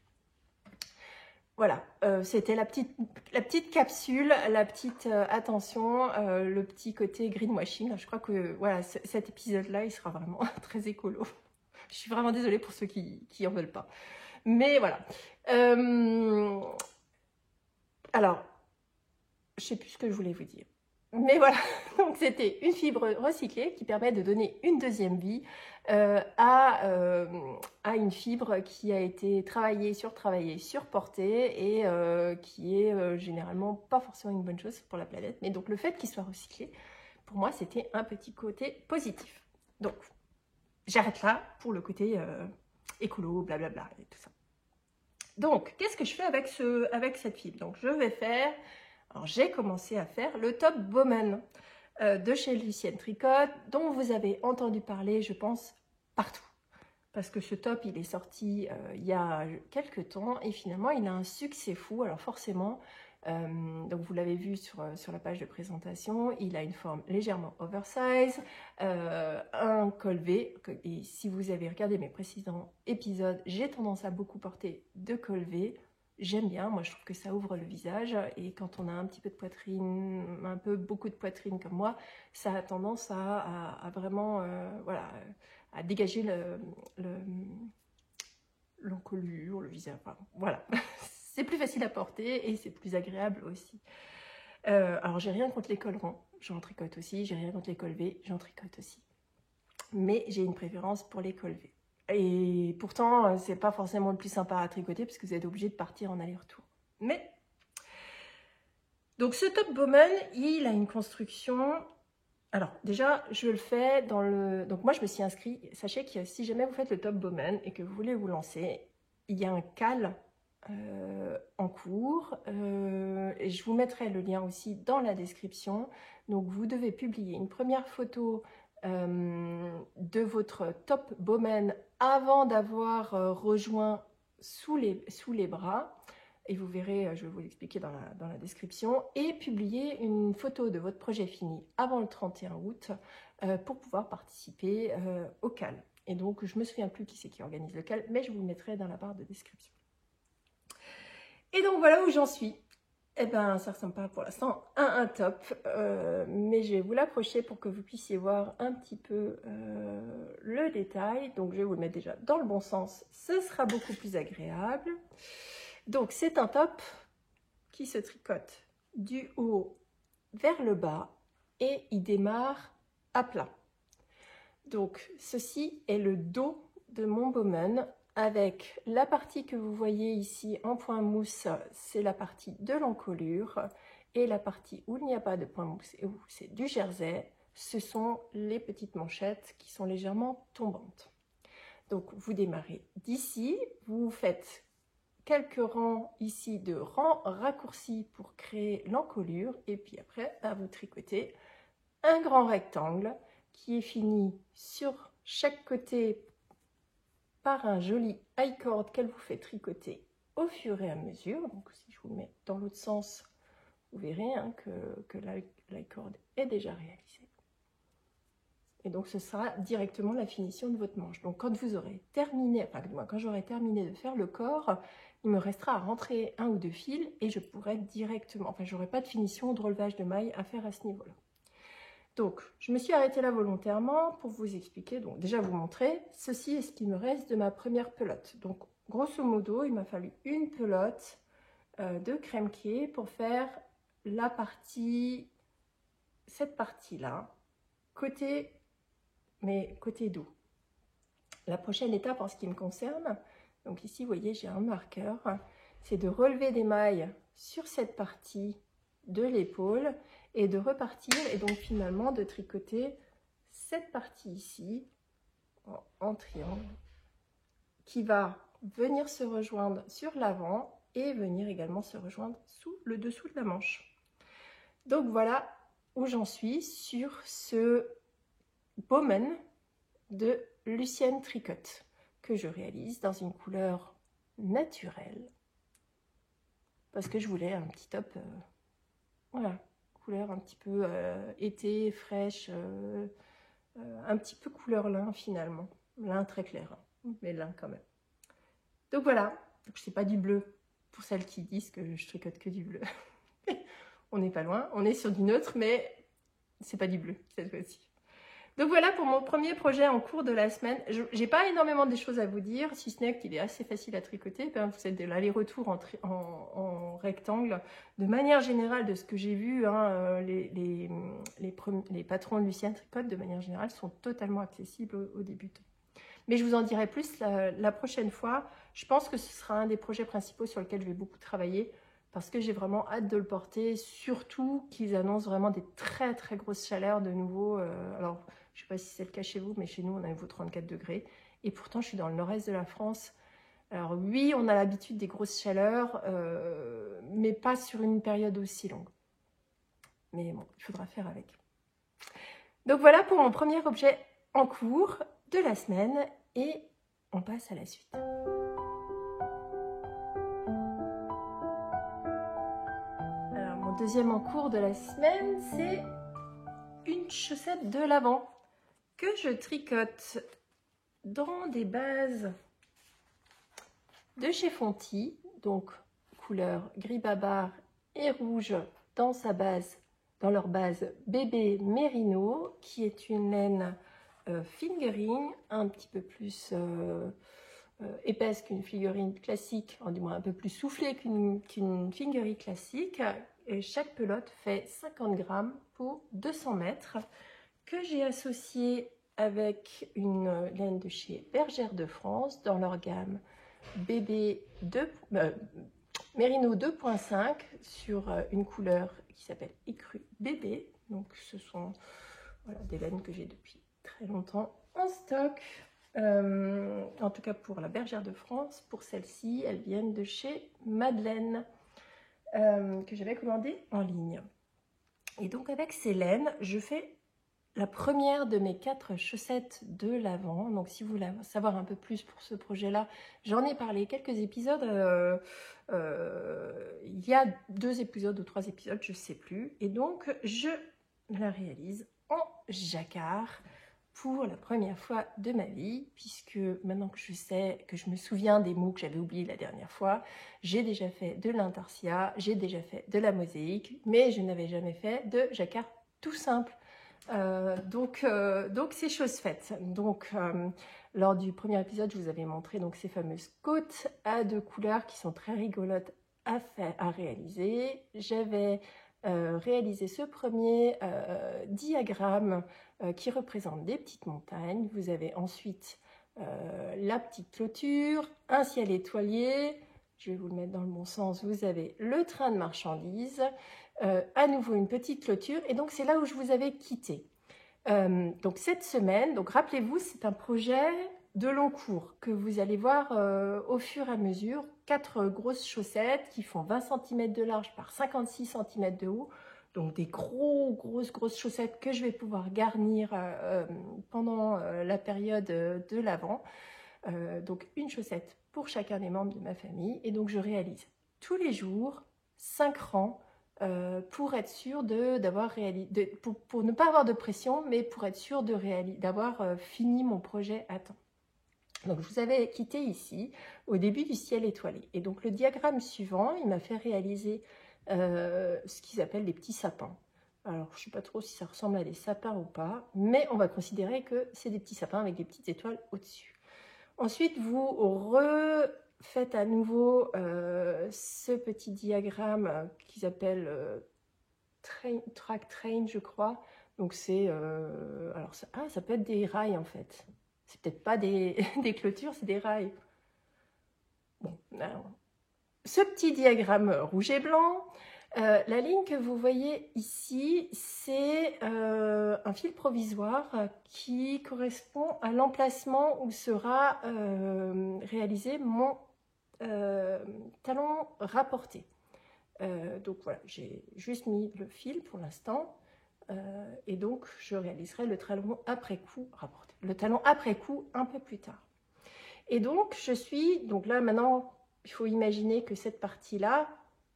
Speaker 1: Voilà, c'était la petite capsule, la petite attention, le petit côté greenwashing. Je crois que voilà, cet épisode-là, il sera vraiment très écolo. Je suis vraiment désolée pour ceux qui en veulent pas. Mais voilà. Alors, je sais plus ce que je voulais vous dire. Mais voilà, donc c'était une fibre recyclée qui permet de donner une deuxième vie à une fibre qui a été travaillée, surportée et qui est généralement pas forcément une bonne chose pour la planète. Mais donc le fait qu'il soit recyclé, pour moi, c'était un petit côté positif. Donc, j'arrête là pour le côté écolo, blablabla et tout ça. Donc, qu'est-ce que je fais avec cette fibre? Donc, je vais faire... Alors, j'ai commencé à faire le top Bowman de chez Lucienne Tricotte, dont vous avez entendu parler, je pense, partout. Parce que ce top, il est sorti il y a quelques temps et finalement, il a un succès fou. Alors forcément, donc vous l'avez vu sur la page de présentation, il a une forme légèrement oversize, un col V. Et si vous avez regardé mes précédents épisodes, j'ai tendance à beaucoup porter de col V. J'aime bien, moi je trouve que ça ouvre le visage et quand on a un petit peu de poitrine, beaucoup de poitrine comme moi, ça a tendance à vraiment, voilà, à dégager l'encolure, le visage, enfin, voilà. C'est plus facile à porter et c'est plus agréable aussi. Alors j'ai rien contre les cols ronds, j'en tricote aussi, j'ai rien contre les cols V, j'en tricote aussi. Mais j'ai une préférence pour les cols V. Et pourtant, c'est pas forcément le plus sympa à tricoter parce que vous êtes obligé de partir en aller-retour. Mais, donc ce top Bowman, il a une construction... Alors, déjà, je le fais dans le... Donc moi, je me suis inscrite. Sachez que si jamais vous faites le top Bowman et que vous voulez vous lancer, il y a un cal en cours. Et je vous mettrai le lien aussi dans la description. Donc, vous devez publier une première photo de votre top Bowman avant d'avoir rejoint sous les bras. Et vous verrez, je vais vous l'expliquer dans la description, et publier une photo de votre projet fini avant le 31 août pour pouvoir participer au CAL. Et donc, je ne me souviens plus qui c'est qui organise le CAL, mais je vous le mettrai dans la barre de description. Et donc, voilà où j'en suis. Eh bien, ça ne ressemble pas pour l'instant à un top, mais je vais vous l'approcher pour que vous puissiez voir un petit peu le détail. Donc, je vais vous le mettre déjà dans le bon sens, ce sera beaucoup plus agréable. Donc, c'est un top qui se tricote du haut vers le bas et il démarre à plat. Donc, ceci est le dos de mon Bowman avec la partie que vous voyez ici en point mousse, c'est la partie de l'encolure et la partie où il n'y a pas de point mousse et où c'est du jersey, ce sont les petites manchettes qui sont légèrement tombantes. Donc, vous démarrez d'ici, vous faites quelques rangs ici de rangs raccourcis pour créer l'encolure et puis après vous tricotez un grand rectangle qui est fini sur chaque côté par un joli high cord qu'elle vous fait tricoter au fur et à mesure. Donc si je vous le mets dans l'autre sens, vous verrez hein, que l'high cord est déjà réalisé. Et donc ce sera directement la finition de votre manche. Donc quand vous aurez terminé, enfin quand j'aurai terminé de faire le corps, il me restera à rentrer un ou deux fils et je pourrai directement, enfin j'aurai pas de finition de relevage de mailles à faire à ce niveau-là. Donc je me suis arrêtée là volontairement pour vous expliquer, donc déjà vous montrer, ceci est ce qui me reste de ma première pelote. Donc grosso modo, il m'a fallu une pelote de crème-key pour faire la partie, cette partie-là, côté dos. La prochaine étape en ce qui me concerne, donc ici vous voyez j'ai un marqueur, c'est de relever des mailles sur cette partie de l'épaule et de repartir et donc finalement de tricoter cette partie ici en triangle qui va venir se rejoindre sur l'avant et venir également se rejoindre sous le dessous de la manche. Donc voilà où j'en suis sur ce Bowman de Lucienne Tricotte que je réalise dans une couleur naturelle. parce que je voulais un petit top, voilà, couleur un petit peu été, fraîche, un petit peu couleur lin finalement, lin très clair, hein, mais lin quand même. Donc voilà, je sais pas du bleu, pour celles qui disent que je tricote que du bleu. On n'est pas loin, on est sur du neutre, mais c'est pas du bleu cette fois-ci. Donc voilà pour mon premier projet en cours de la semaine. J'ai pas énormément de choses à vous dire, si ce n'est qu'il est assez facile à tricoter. Ben, vous êtes de l'aller-retour en rectangle. De manière générale, de ce que j'ai vu, hein, les patrons de Lucien Tricote, de manière générale, sont totalement accessibles aux débutants. Mais je vous en dirai plus la prochaine fois. Je pense que ce sera un des projets principaux sur lesquels je vais beaucoup travailler, parce que j'ai vraiment hâte de le porter, surtout qu'ils annoncent vraiment des très très grosses chaleurs de nouveau. Alors, je ne sais pas si c'est le cas chez vous, mais chez nous, on a nouveau 34 degrés. Et pourtant, je suis dans le nord-est de la France. Alors oui, on a l'habitude des grosses chaleurs, mais pas sur une période aussi longue. Mais bon, il faudra faire avec. Donc voilà pour mon premier objet en cours de la semaine. Et on passe à la suite. Alors, mon deuxième en cours de la semaine, c'est une chaussette de l'avant que je tricote dans des bases de chez Fonty, donc couleur gris babar et rouge dans leur base bébé mérino, qui est une laine fingering, un petit peu plus épaisse qu'une fingering classique, du moins un peu plus soufflée qu'une fingering classique. Et chaque pelote fait 50 grammes pour 200 mètres, que j'ai associé avec une laine de chez Bergère de France dans leur gamme bébé Mérino 2.5 sur une couleur qui s'appelle écru bébé. Donc ce sont des laines que j'ai depuis très longtemps en stock. En tout cas pour la Bergère de France. Pour celle-ci, elles viennent de chez Madeleine, que j'avais commandé en ligne. Et donc avec ces laines, je fais la première de mes 4 chaussettes de l'avant. Donc si vous voulez savoir un peu plus pour ce projet-là, j'en ai parlé quelques épisodes. Il y a 2 épisodes ou 3 épisodes, je ne sais plus. Et donc je la réalise en jacquard pour la première fois de ma vie, puisque maintenant que je sais, que je me souviens des mots que j'avais oubliés la dernière fois, j'ai déjà fait de l'intarsia, j'ai déjà fait de la mosaïque, mais je n'avais jamais fait de jacquard tout simple. Donc c'est chose faite. Donc lors du premier épisode, je vous avais montré donc ces fameuses côtes à 2 couleurs qui sont très rigolotes à réaliser. J'avais réalisé ce premier diagramme qui représente des petites montagnes. Vous avez ensuite la petite clôture, un ciel étoilé. Je vais vous le mettre dans le bon sens. Vous avez le train de marchandises. À nouveau une petite clôture, et donc c'est là où je vous avais quitté. Donc cette semaine, donc rappelez-vous, c'est un projet de long cours que vous allez voir au fur et à mesure. 4 grosses chaussettes qui font 20 cm de large par 56 cm de haut, donc des grosses chaussettes que je vais pouvoir garnir pendant la période de l'Avent. Donc une chaussette pour chacun des membres de ma famille, et donc je réalise tous les jours 5 rangs pour être sûr pour ne pas avoir de pression, mais pour être sûr d'avoir fini mon projet à temps. Donc je vous avais quitté ici au début du ciel étoilé, et donc le diagramme suivant, il m'a fait réaliser ce qu'ils appellent des petits sapins. Alors je ne sais pas trop si ça ressemble à des sapins ou pas, mais on va considérer que c'est des petits sapins avec des petites étoiles au-dessus. Ensuite vous faites à nouveau ce petit diagramme qu'ils appellent track train, je crois. Donc c'est alors ça peut être des rails en fait. C'est peut-être pas des clôtures, c'est des rails. Bon, alors, ce petit diagramme rouge et blanc, la ligne que vous voyez ici, c'est un fil provisoire qui correspond à l'emplacement où sera réalisé mon talon rapporté. Donc voilà, j'ai juste mis le fil pour l'instant, et donc je réaliserai le talon après coup rapporté. Le talon après coup un peu plus tard. Et donc donc là maintenant, il faut imaginer que cette partie-là,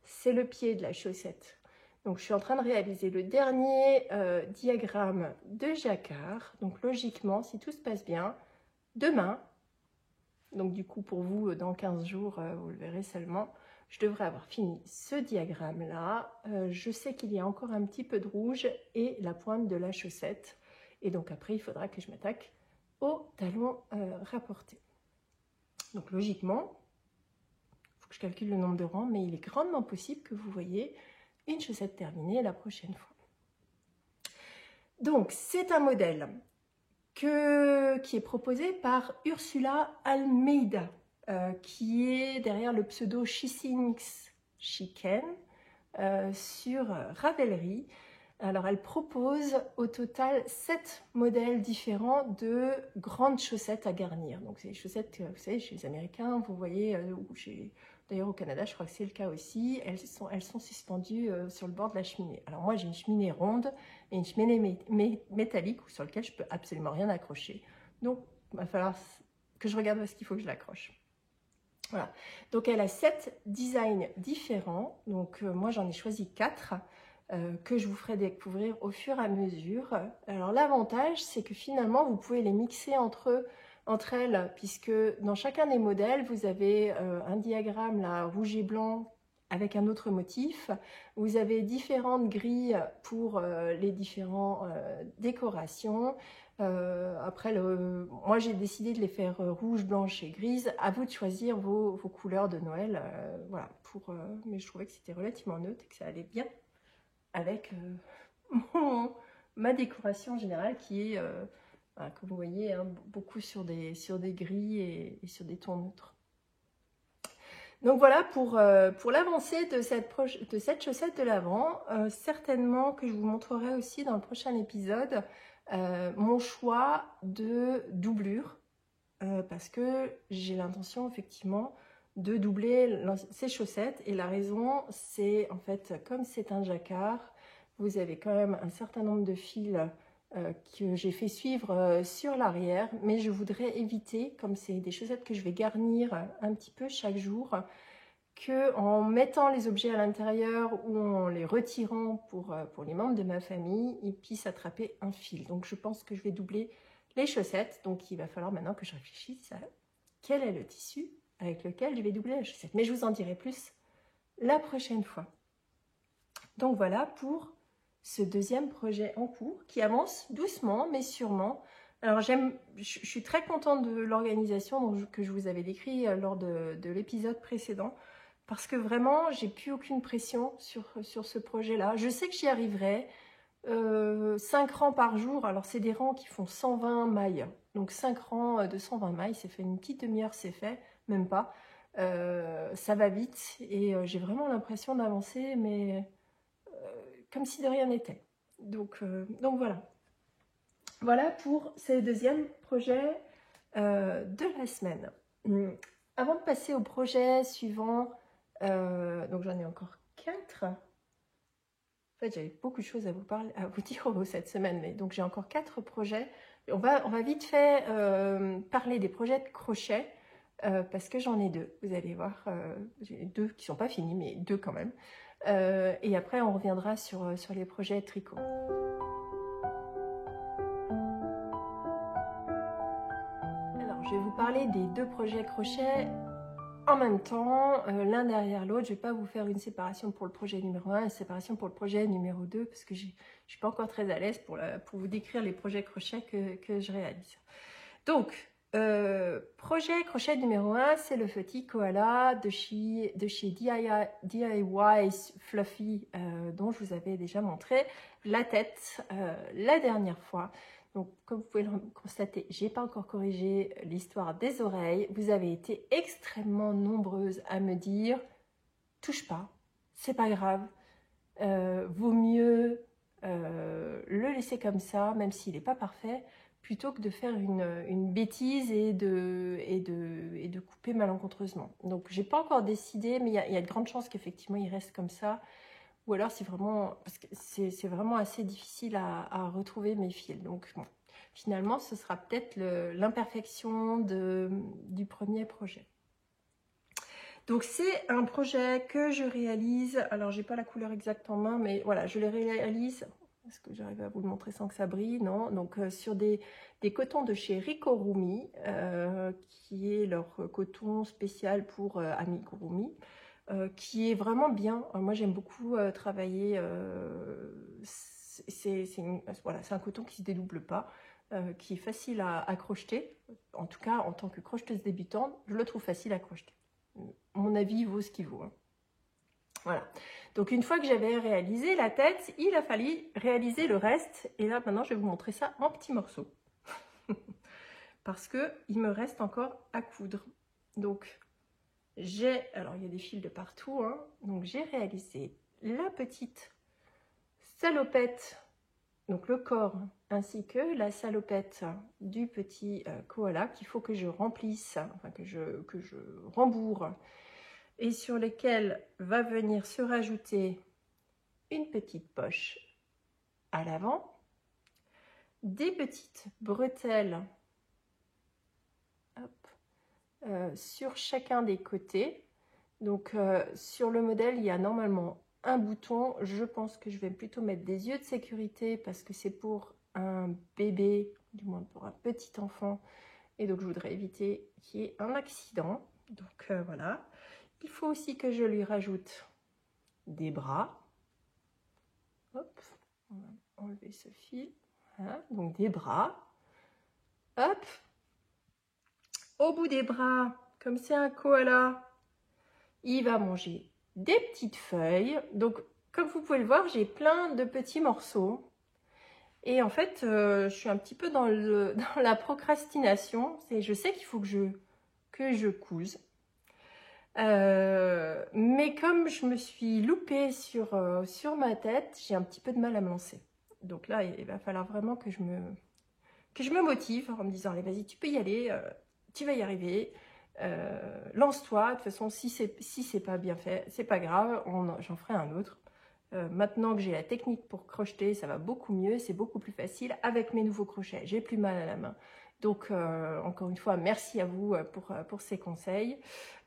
Speaker 1: c'est le pied de la chaussette. Donc je suis en train de réaliser le dernier diagramme de jacquard. Donc logiquement, si tout se passe bien, demain, donc du coup pour vous dans 15 jours, vous le verrez seulement, je devrais avoir fini ce diagramme-là. Je sais qu'il y a encore un petit peu de rouge et la pointe de la chaussette. Et donc après, il faudra que je m'attaque au talon rapporté. Donc logiquement, il faut que je calcule le nombre de rangs, mais il est grandement possible que vous voyez une chaussette terminée la prochaine fois. Donc, c'est un modèle qui est proposé par Ursula Almeida, qui est derrière le pseudo She Thinks She Can sur Ravelry. Alors, elle propose au total 7 modèles différents de grandes chaussettes à garnir. Donc, c'est des chaussettes, vous savez, chez les Américains, vous voyez, d'ailleurs au Canada, je crois que c'est le cas aussi, elles sont suspendues sur le bord de la cheminée. Alors moi, j'ai une cheminée ronde et une cheminée métallique sur laquelle je peux absolument rien accrocher. Donc, il va falloir que je regarde où est-ce qu'il faut que je l'accroche. Voilà. Donc, elle a 7 designs différents. Donc, moi, j'en ai choisi 4. Que je vous ferai découvrir au fur et à mesure. Alors l'avantage, c'est que finalement, vous pouvez les mixer entre elles, puisque dans chacun des modèles, vous avez un diagramme là, rouge et blanc avec un autre motif. Vous avez différentes grilles pour les différentes décorations. Après, moi j'ai décidé de les faire rouge, blanche et grise. À vous de choisir vos couleurs de Noël. Voilà, mais je trouvais que c'était relativement neutre et que ça allait bien avec ma décoration générale qui est, comme vous voyez, hein, beaucoup sur des gris et sur des tons neutres. Donc voilà pour l'avancée de cette chaussette de l'avant. Certainement que je vous montrerai aussi dans le prochain épisode mon choix de doublure parce que j'ai l'intention effectivement de doubler ces chaussettes et la raison c'est en fait comme c'est un jacquard, vous avez quand même un certain nombre de fils que j'ai fait suivre sur l'arrière, mais je voudrais éviter, comme c'est des chaussettes que je vais garnir un petit peu chaque jour, que en mettant les objets à l'intérieur ou en les retirant pour les membres de ma famille, ils puissent attraper un fil. Donc je pense que je vais doubler les chaussettes, donc il va falloir maintenant que je réfléchisse à quel est le tissu avec lequel je vais doubler la chaussette. Mais je vous en dirai plus la prochaine fois. Donc voilà pour ce deuxième projet en cours qui avance doucement mais sûrement. Alors je suis très contente de l'organisation que je vous avais décrit lors de l'épisode précédent parce que vraiment j'ai plus aucune pression sur ce projet-là. Je sais que j'y arriverai. 5 rangs par jour, alors c'est des rangs qui font 120 mailles, donc 5 rangs de 120 mailles, c'est fait une petite demi-heure, c'est fait, même pas, ça va vite et j'ai vraiment l'impression d'avancer, mais comme si de rien n'était. Donc voilà pour ce deuxième projet de la semaine. Avant de passer au projet suivant, donc j'en ai encore 4. En fait, j'avais beaucoup de choses à vous dire cette semaine, mais donc j'ai encore 4 projets. On va vite fait parler des projets de crochet parce que j'en ai 2. Vous allez voir, j'ai 2 qui ne sont pas finis, mais 2 quand même. Et après, on reviendra sur les projets de tricot. Alors, je vais vous parler des 2 projets crochet en même temps, l'un derrière l'autre. Je ne vais pas vous faire une séparation pour le projet numéro 1 et une séparation pour le projet numéro 2 parce que je ne suis pas encore très à l'aise pour vous décrire les projets crochet que je réalise. Donc, projet crochet numéro 1, c'est le petit koala de chez DIY Fluffy dont je vous avais déjà montré la tête la dernière fois. Donc, comme vous pouvez le constater, je n'ai pas encore corrigé l'histoire des oreilles. Vous avez été extrêmement nombreuses à me dire « touche pas, c'est pas grave, vaut mieux le laisser comme ça, même s'il n'est pas parfait, plutôt que de faire une bêtise et de couper malencontreusement. » Donc, je n'ai pas encore décidé, mais il y a de grandes chances qu'effectivement, il reste comme ça. Ou alors c'est vraiment assez difficile à retrouver mes fils. Donc bon, finalement, ce sera peut-être l'imperfection du premier projet. Donc c'est un projet que je réalise, alors j'ai pas la couleur exacte en main, mais voilà, je les réalise. Est-ce que j'arrive à vous le montrer sans que ça brille? Non. Donc sur des cotons de chez Ricorumi, qui est leur coton spécial pour amigurumi, qui est vraiment bien. Moi j'aime beaucoup travailler, voilà, c'est un coton qui se dédouble pas, qui est facile à crocheter. En tout cas, en tant que crocheteuse débutante, je le trouve facile à crocheter. Mon avis vaut ce qu'il vaut. Hein. Voilà. Donc une fois que j'avais réalisé la tête, il a fallu réaliser le reste. Et là, maintenant, je vais vous montrer ça en petits morceaux. Parce qu'il me reste encore à coudre. Donc, alors il y a des fils de partout. Hein. Donc j'ai réalisé la petite salopette, donc le corps, ainsi que la salopette du petit koala qu'il faut que je remplisse, enfin que je rembourre, et sur lesquels va venir se rajouter une petite poche à l'avant, des petites bretelles sur chacun des côtés. Donc sur le modèle, il y a normalement un bouton. Je pense que je vais plutôt mettre des yeux de sécurité parce que c'est pour un bébé, du moins pour un petit enfant. Et donc je voudrais éviter qu'il y ait un accident. Donc voilà. Il faut aussi que je lui rajoute des bras. Hop, on va enlever ce fil. Voilà, donc des bras. Hop. Au bout des bras, comme c'est un koala, il va manger des petites feuilles. Donc, comme vous pouvez le voir, j'ai plein de petits morceaux. Et en fait, je suis un petit peu dans la procrastination. Je sais qu'il faut que je couse. Mais comme je me suis loupée sur ma tête, j'ai un petit peu de mal à me lancer. Donc là, il va falloir vraiment que je me motive en me disant, allez, vas-y, tu peux y aller, tu vas y arriver, lance-toi. De toute façon, si c'est pas bien fait, c'est pas grave, j'en ferai un autre. Maintenant que j'ai la technique pour crocheter, ça va beaucoup mieux, c'est beaucoup plus facile avec mes nouveaux crochets. J'ai plus mal à la main. Donc, encore une fois, merci à vous pour ces conseils.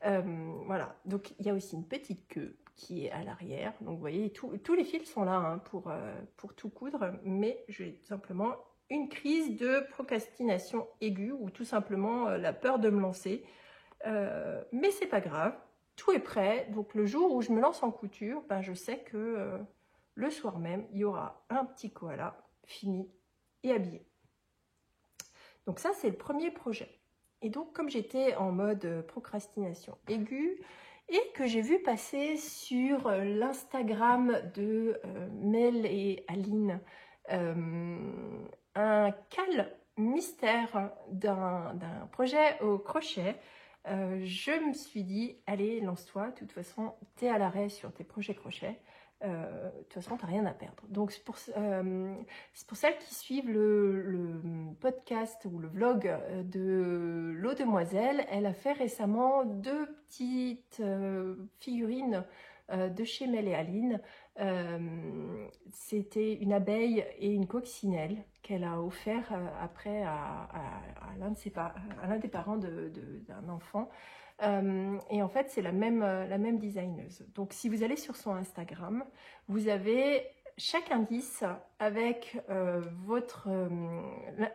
Speaker 1: Voilà, donc il y a aussi une petite queue qui est à l'arrière. Donc, vous voyez, tous les fils sont là hein, pour tout coudre, mais j'ai simplement une crise de procrastination aiguë ou tout simplement la peur de me lancer. Mais c'est pas grave, tout est prêt. Donc, le jour où je me lance en couture, ben, je sais que le soir même, il y aura un petit koala fini et habillé. Donc ça, c'est le premier projet. Et donc, comme j'étais en mode procrastination aiguë et que j'ai vu passer sur l'Instagram de Mel et Aline un cal mystère d'un projet au crochet, je me suis dit, allez, lance-toi. De toute façon, tu es à l'arrêt sur tes projets crochet. De toute façon, tu n'as rien à perdre. Donc, c'est pour celles qui suivent le podcast ou le vlog de l'eau demoiselle. Elle a fait récemment 2 petites figurines de chez Mel et Aline. C'était une abeille et une coccinelle qu'elle a offert après à l'un des parents d'un enfant. Et en fait, c'est la même designeuse. Donc, si vous allez sur son Instagram, vous avez chaque indice avec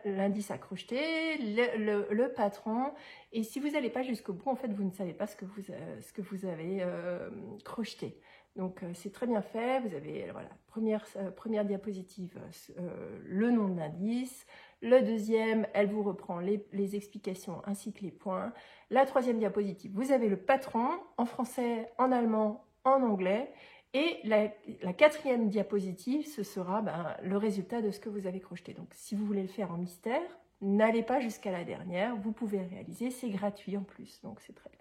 Speaker 1: l'indice à crocheter, le patron. Et si vous n'allez pas jusqu'au bout, en fait, vous ne savez pas ce que vous avez crocheté. Donc, c'est très bien fait. Vous avez, voilà, première diapositive, le nom de l'indice. Le deuxième, elle vous reprend les explications ainsi que les points. La troisième diapositive, vous avez le patron en français, en allemand, en anglais. Et la quatrième diapositive, ce sera le résultat de ce que vous avez crocheté. Donc, si vous voulez le faire en mystère, n'allez pas jusqu'à la dernière. Vous pouvez le réaliser, c'est gratuit en plus. Donc, c'est très bien.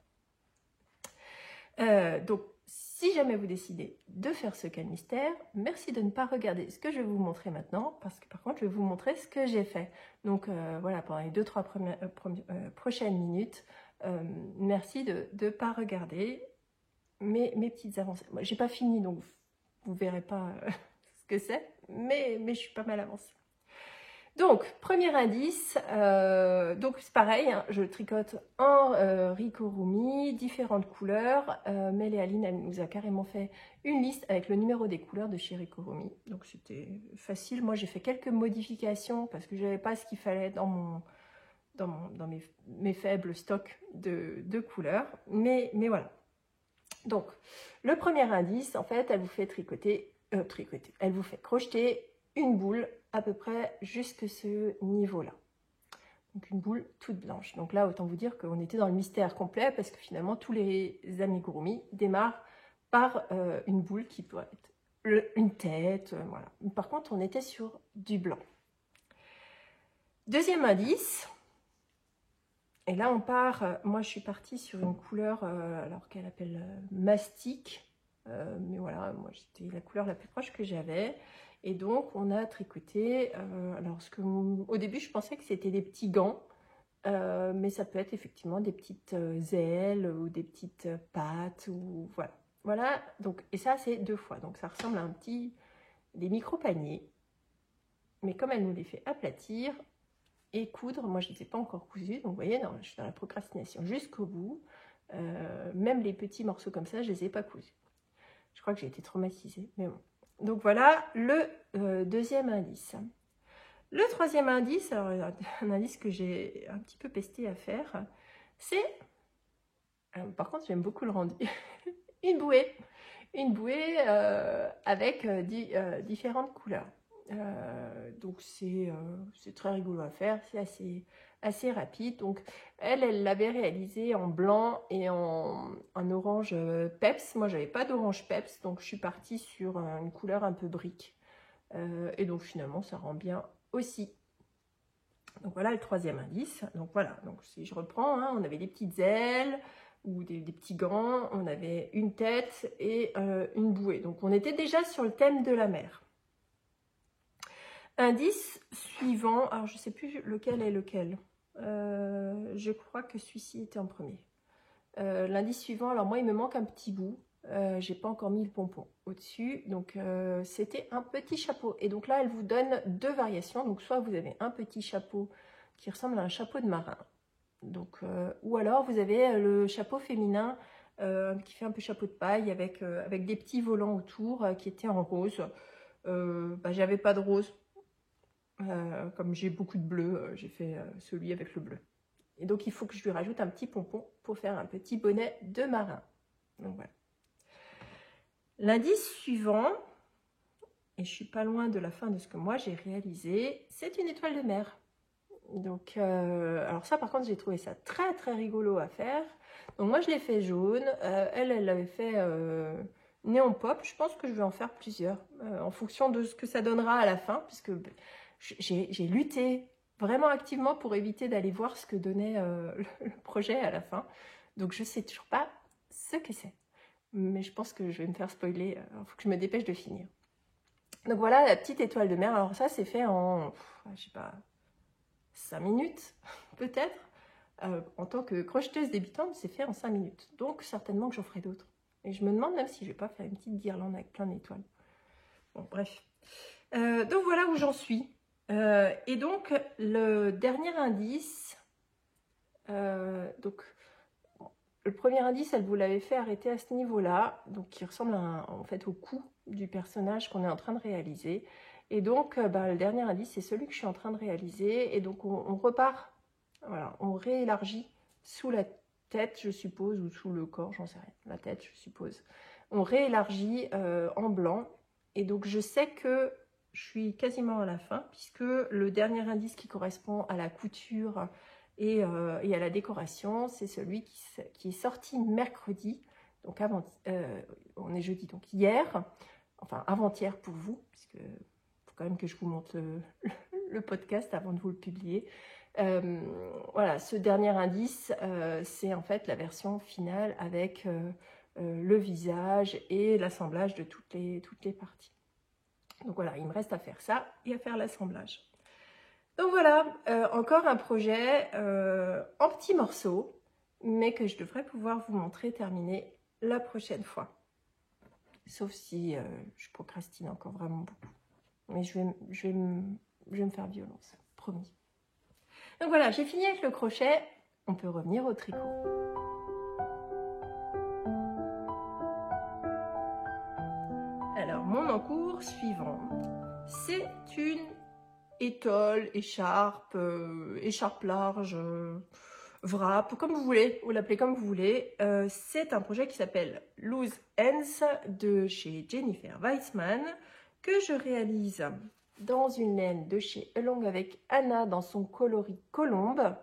Speaker 1: Donc, si jamais vous décidez de faire ce cal mystère, merci de ne pas regarder ce que je vais vous montrer maintenant, parce que par contre, je vais vous montrer ce que j'ai fait. Donc voilà, pendant les 2-3 prochaines minutes, merci de ne pas regarder mes petites avancées. Moi, j'ai pas fini, donc vous verrez pas ce que c'est, mais je suis pas mal avancée. Donc, premier indice, donc c'est pareil, hein, je tricote en Ricorumi, différentes couleurs, Mel et Aline, elle nous a carrément fait une liste avec le numéro des couleurs de chez Ricorumi, donc c'était facile. Moi j'ai fait quelques modifications parce que je n'avais pas ce qu'il fallait dans mes faibles stocks de couleurs, mais voilà. Donc, le premier indice, en fait, elle vous fait elle vous fait crocheter une boule à peu près jusque ce niveau-là. Donc, une boule toute blanche. Donc là, autant vous dire qu'on était dans le mystère complet parce que finalement, tous les amigurumi démarrent par une boule qui peut être une tête, voilà. Par contre, on était sur du blanc. Deuxième indice. Et là, on part, moi je suis partie sur une couleur, alors qu'elle appelle mastic, mais voilà, moi c'était la couleur la plus proche que j'avais. Et donc, on a tricoté, alors au début, je pensais que c'était des petits gants, mais ça peut être effectivement des petites ailes ou des petites pattes, ou voilà. Voilà, donc, et ça c'est 2 fois, donc ça ressemble à des micro-paniers. Mais comme elle nous les fait aplatir, et coudre, moi je ne les ai pas encore cousus, donc vous voyez, non, je suis dans la procrastination jusqu'au bout. Même les petits morceaux comme ça, je ne les ai pas cousus. Je crois que j'ai été traumatisée, mais bon. Donc voilà le deuxième indice. Le troisième indice, alors un indice que j'ai un petit peu pesté à faire, c'est, par contre j'aime beaucoup le rendu, une bouée. Une bouée avec différentes couleurs. Donc c'est très rigolo à faire, c'est assez rapide. Donc elle l'avait réalisé en blanc et en orange peps. Moi j'avais pas d'orange peps, donc je suis partie sur une couleur un peu brique. Et donc finalement ça rend bien aussi. Donc voilà le troisième indice. Donc voilà, donc si je reprends, hein, on avait des petites ailes ou des petits gants, on avait une tête et une bouée. Donc on était déjà sur le thème de la mer. Indice suivant, alors je ne sais plus lequel est lequel. Je crois que celui-ci était en premier. L'indice suivant, alors moi il me manque un petit bout. J'ai pas encore mis le pompon au-dessus. Donc c'était un petit chapeau. Et donc là elle vous donne 2 variations. Donc soit vous avez un petit chapeau qui ressemble à un chapeau de marin. Donc, ou alors vous avez le chapeau féminin qui fait un peu chapeau de paille avec des petits volants autour qui étaient en rose. J'avais pas de rose. Comme j'ai beaucoup de bleu, j'ai fait celui avec le bleu. Et donc il faut que je lui rajoute un petit pompon pour faire un petit bonnet de marin. Donc voilà. L'indice suivant, et je suis pas loin de la fin de ce que moi j'ai réalisé, c'est une étoile de mer. Donc alors ça par contre j'ai trouvé ça très très rigolo à faire. Donc moi je l'ai fait jaune, elle l'avait fait néon pop. Je pense que je vais en faire plusieurs en fonction de ce que ça donnera à la fin, puisque j'ai lutté vraiment activement pour éviter d'aller voir ce que donnait le projet à la fin. Donc je sais toujours pas ce que c'est. Mais je pense que je vais me faire spoiler. Il faut que je me dépêche de finir. Donc voilà la petite étoile de mer. Alors ça c'est fait en, je sais pas, 5 minutes peut-être. En tant que crocheteuse débutante, c'est fait en 5 minutes. Donc certainement que j'en ferai d'autres. Et je me demande même si je vais pas faire une petite guirlande avec plein d'étoiles. Bon bref. Donc voilà où j'en suis. Et donc, le dernier indice, donc, le premier indice, elle vous l'avait fait arrêter à ce niveau-là, donc qui ressemble en fait au cou du personnage qu'on est en train de réaliser. Et donc, le dernier indice, c'est celui que je suis en train de réaliser. Et donc, on repart, voilà, on réélargit sous la tête, je suppose, ou sous le corps, j'en sais rien, la tête, je suppose. On réélargit en blanc. Et donc, je sais que je suis quasiment à la fin, puisque le dernier indice qui correspond à la couture et à la décoration, c'est celui qui est sorti mercredi, donc on est jeudi, donc hier, enfin avant-hier pour vous, puisque faut quand même que je vous montre le podcast avant de vous le publier. Voilà, ce dernier indice, c'est en fait la version finale avec le visage et l'assemblage de toutes les parties. Donc voilà, il me reste à faire ça et à faire l'assemblage. Donc voilà, encore un projet en petits morceaux, mais que je devrais pouvoir vous montrer terminé la prochaine fois. Sauf si je procrastine encore vraiment beaucoup. Mais je vais me faire violence. promis. Donc voilà, j'ai fini avec le crochet, on peut revenir au tricot. Alors, mon encours suivant, c'est une étole, écharpe, écharpe large, wrap, comme vous voulez, vous l'appelez comme vous voulez. C'est un projet qui s'appelle Loose Ends de chez Jennifer Weissman, que je réalise dans une laine de chez Along avec Anna dans son coloris colombe.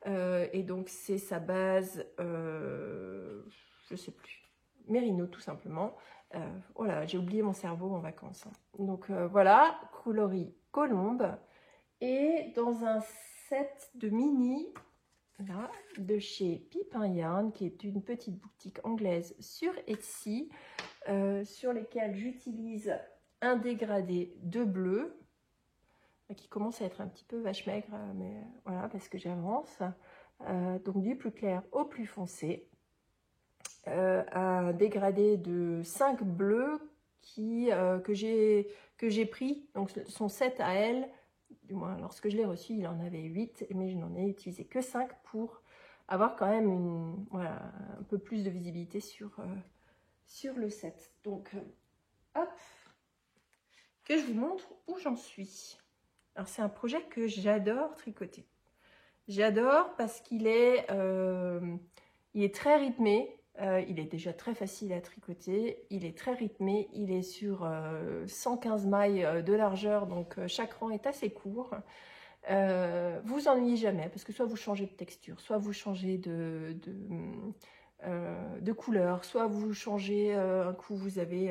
Speaker 1: Et donc c'est sa base, je sais plus, mérino tout simplement. Voilà, j'ai oublié mon cerveau en vacances. Donc voilà, coloris colombe. Et dans un set de mini, là, de chez Pipin Yarn, qui est une petite boutique anglaise sur Etsy, sur lesquelles j'utilise un dégradé de bleu, qui commence à être un petit peu vache maigre, mais voilà, parce que j'avance. Donc du plus clair au plus foncé. Un dégradé de 5 bleus que j'ai pris, donc son set à elle, du moins lorsque je l'ai reçu, il en avait 8, mais je n'en ai utilisé que 5 pour avoir quand même voilà, un peu plus de visibilité sur le set. Donc, hop, que je vous montre où j'en suis. Alors, c'est un projet que j'adore tricoter. J'adore parce qu'il est très rythmé. Il est déjà très facile à tricoter. Il est très rythmé. Il est sur 115 mailles de largeur, donc chaque rang est assez court. Vous ennuyez jamais parce que soit vous changez de texture, soit vous changez de couleur, soit vous changez, un coup vous avez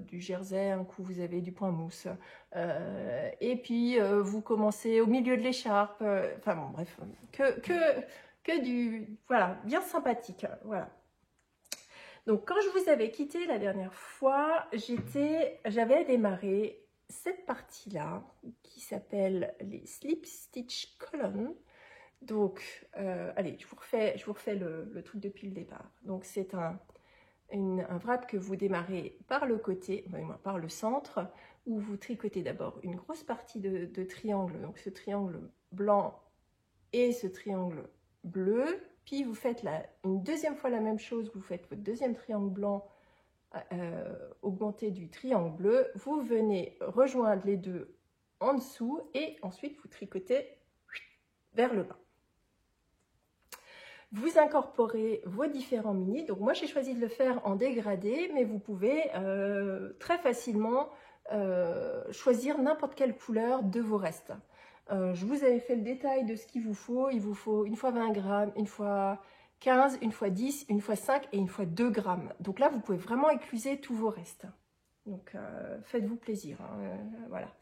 Speaker 1: du jersey, un coup vous avez du point mousse, et puis vous commencez au milieu de l'écharpe, enfin bon bref, que du, voilà, bien sympathique, voilà. Donc quand je vous avais quitté la dernière fois, j'avais démarré cette partie-là qui s'appelle les Slip Stitch Column. Donc, allez, je vous refais le truc depuis le départ. Donc, c'est un wrap que vous démarrez par le côté, par le centre, où vous tricotez d'abord une grosse partie de triangle, donc ce triangle blanc et ce triangle bleu. Puis, vous faites une deuxième fois la même chose, vous faites votre deuxième triangle blanc augmenté du triangle bleu. Vous venez rejoindre les deux en dessous et ensuite, vous tricotez vers le bas. Vous incorporez vos différents mini. Donc moi j'ai choisi de le faire en dégradé, mais vous pouvez très facilement choisir n'importe quelle couleur de vos restes. Je vous avais fait le détail de ce qu'il vous faut. Il vous faut une fois 20 grammes, une fois 15, une fois 10, une fois 5 et une fois 2 grammes. Donc là vous pouvez vraiment écluser tous vos restes. Donc faites-vous plaisir, hein, voilà.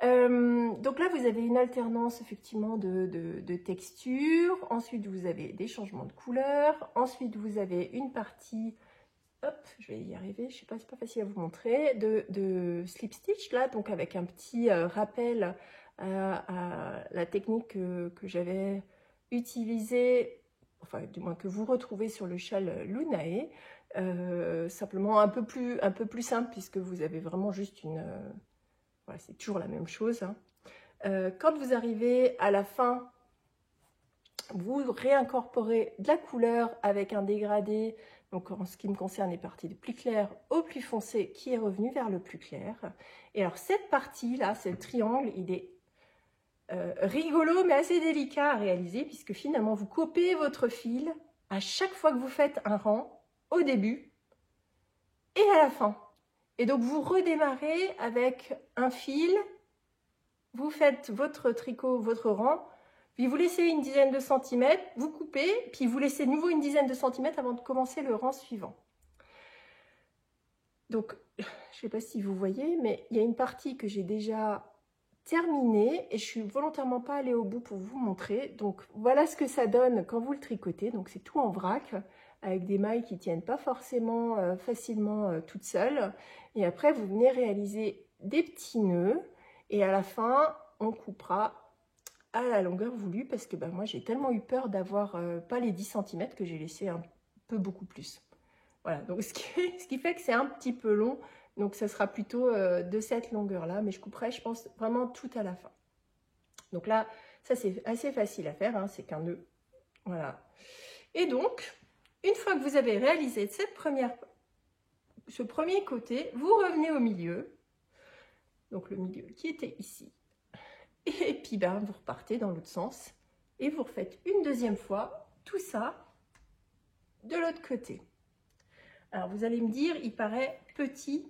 Speaker 1: Donc là, vous avez une alternance effectivement de texture. Ensuite, vous avez des changements de couleur. Ensuite, vous avez une partie, hop, je vais y arriver, je sais pas, c'est pas facile à vous montrer, de slip stitch là, donc avec un petit rappel à la technique que j'avais utilisée, enfin du moins que vous retrouvez sur le châle Lunae. Simplement un peu plus simple puisque vous avez vraiment juste une... Voilà, c'est toujours la même chose. Hein. Quand vous arrivez à la fin, vous réincorporez de la couleur avec un dégradé. Donc en ce qui me concerne, est parti du plus clair au plus foncé qui est revenu vers le plus clair. Et alors cette partie-là, ce triangle, il est rigolo mais assez délicat à réaliser puisque finalement vous coupez votre fil à chaque fois que vous faites un rang au début et à la fin. Et donc, vous redémarrez avec un fil, vous faites votre tricot, votre rang, puis vous laissez une dizaine de centimètres, vous coupez, puis vous laissez de nouveau une dizaine de centimètres avant de commencer le rang suivant. Donc, je ne sais pas si vous voyez, mais il y a une partie que j'ai déjà terminée et je suis volontairement pas allée au bout pour vous montrer. Donc, voilà ce que ça donne quand vous le tricotez. Donc, c'est tout en vrac, avec des mailles qui ne tiennent pas forcément facilement toutes seules. Et après, vous venez réaliser des petits nœuds. Et à la fin, on coupera à la longueur voulue. Parce que moi, j'ai tellement eu peur d'avoir pas les 10 cm que j'ai laissé un peu beaucoup plus. Voilà, donc ce qui fait que c'est un petit peu long. Donc, ça sera plutôt de cette longueur-là. Mais je couperai, je pense, vraiment tout à la fin. Donc là, ça c'est assez facile à faire, hein, c'est qu'un nœud. Voilà. Et donc, une fois que vous avez réalisé ce premier côté, vous revenez au milieu. Donc le milieu qui était ici. Et puis ben, vous repartez dans l'autre sens. Et vous refaites une deuxième fois tout ça de l'autre côté. Alors vous allez me dire, il paraît petit.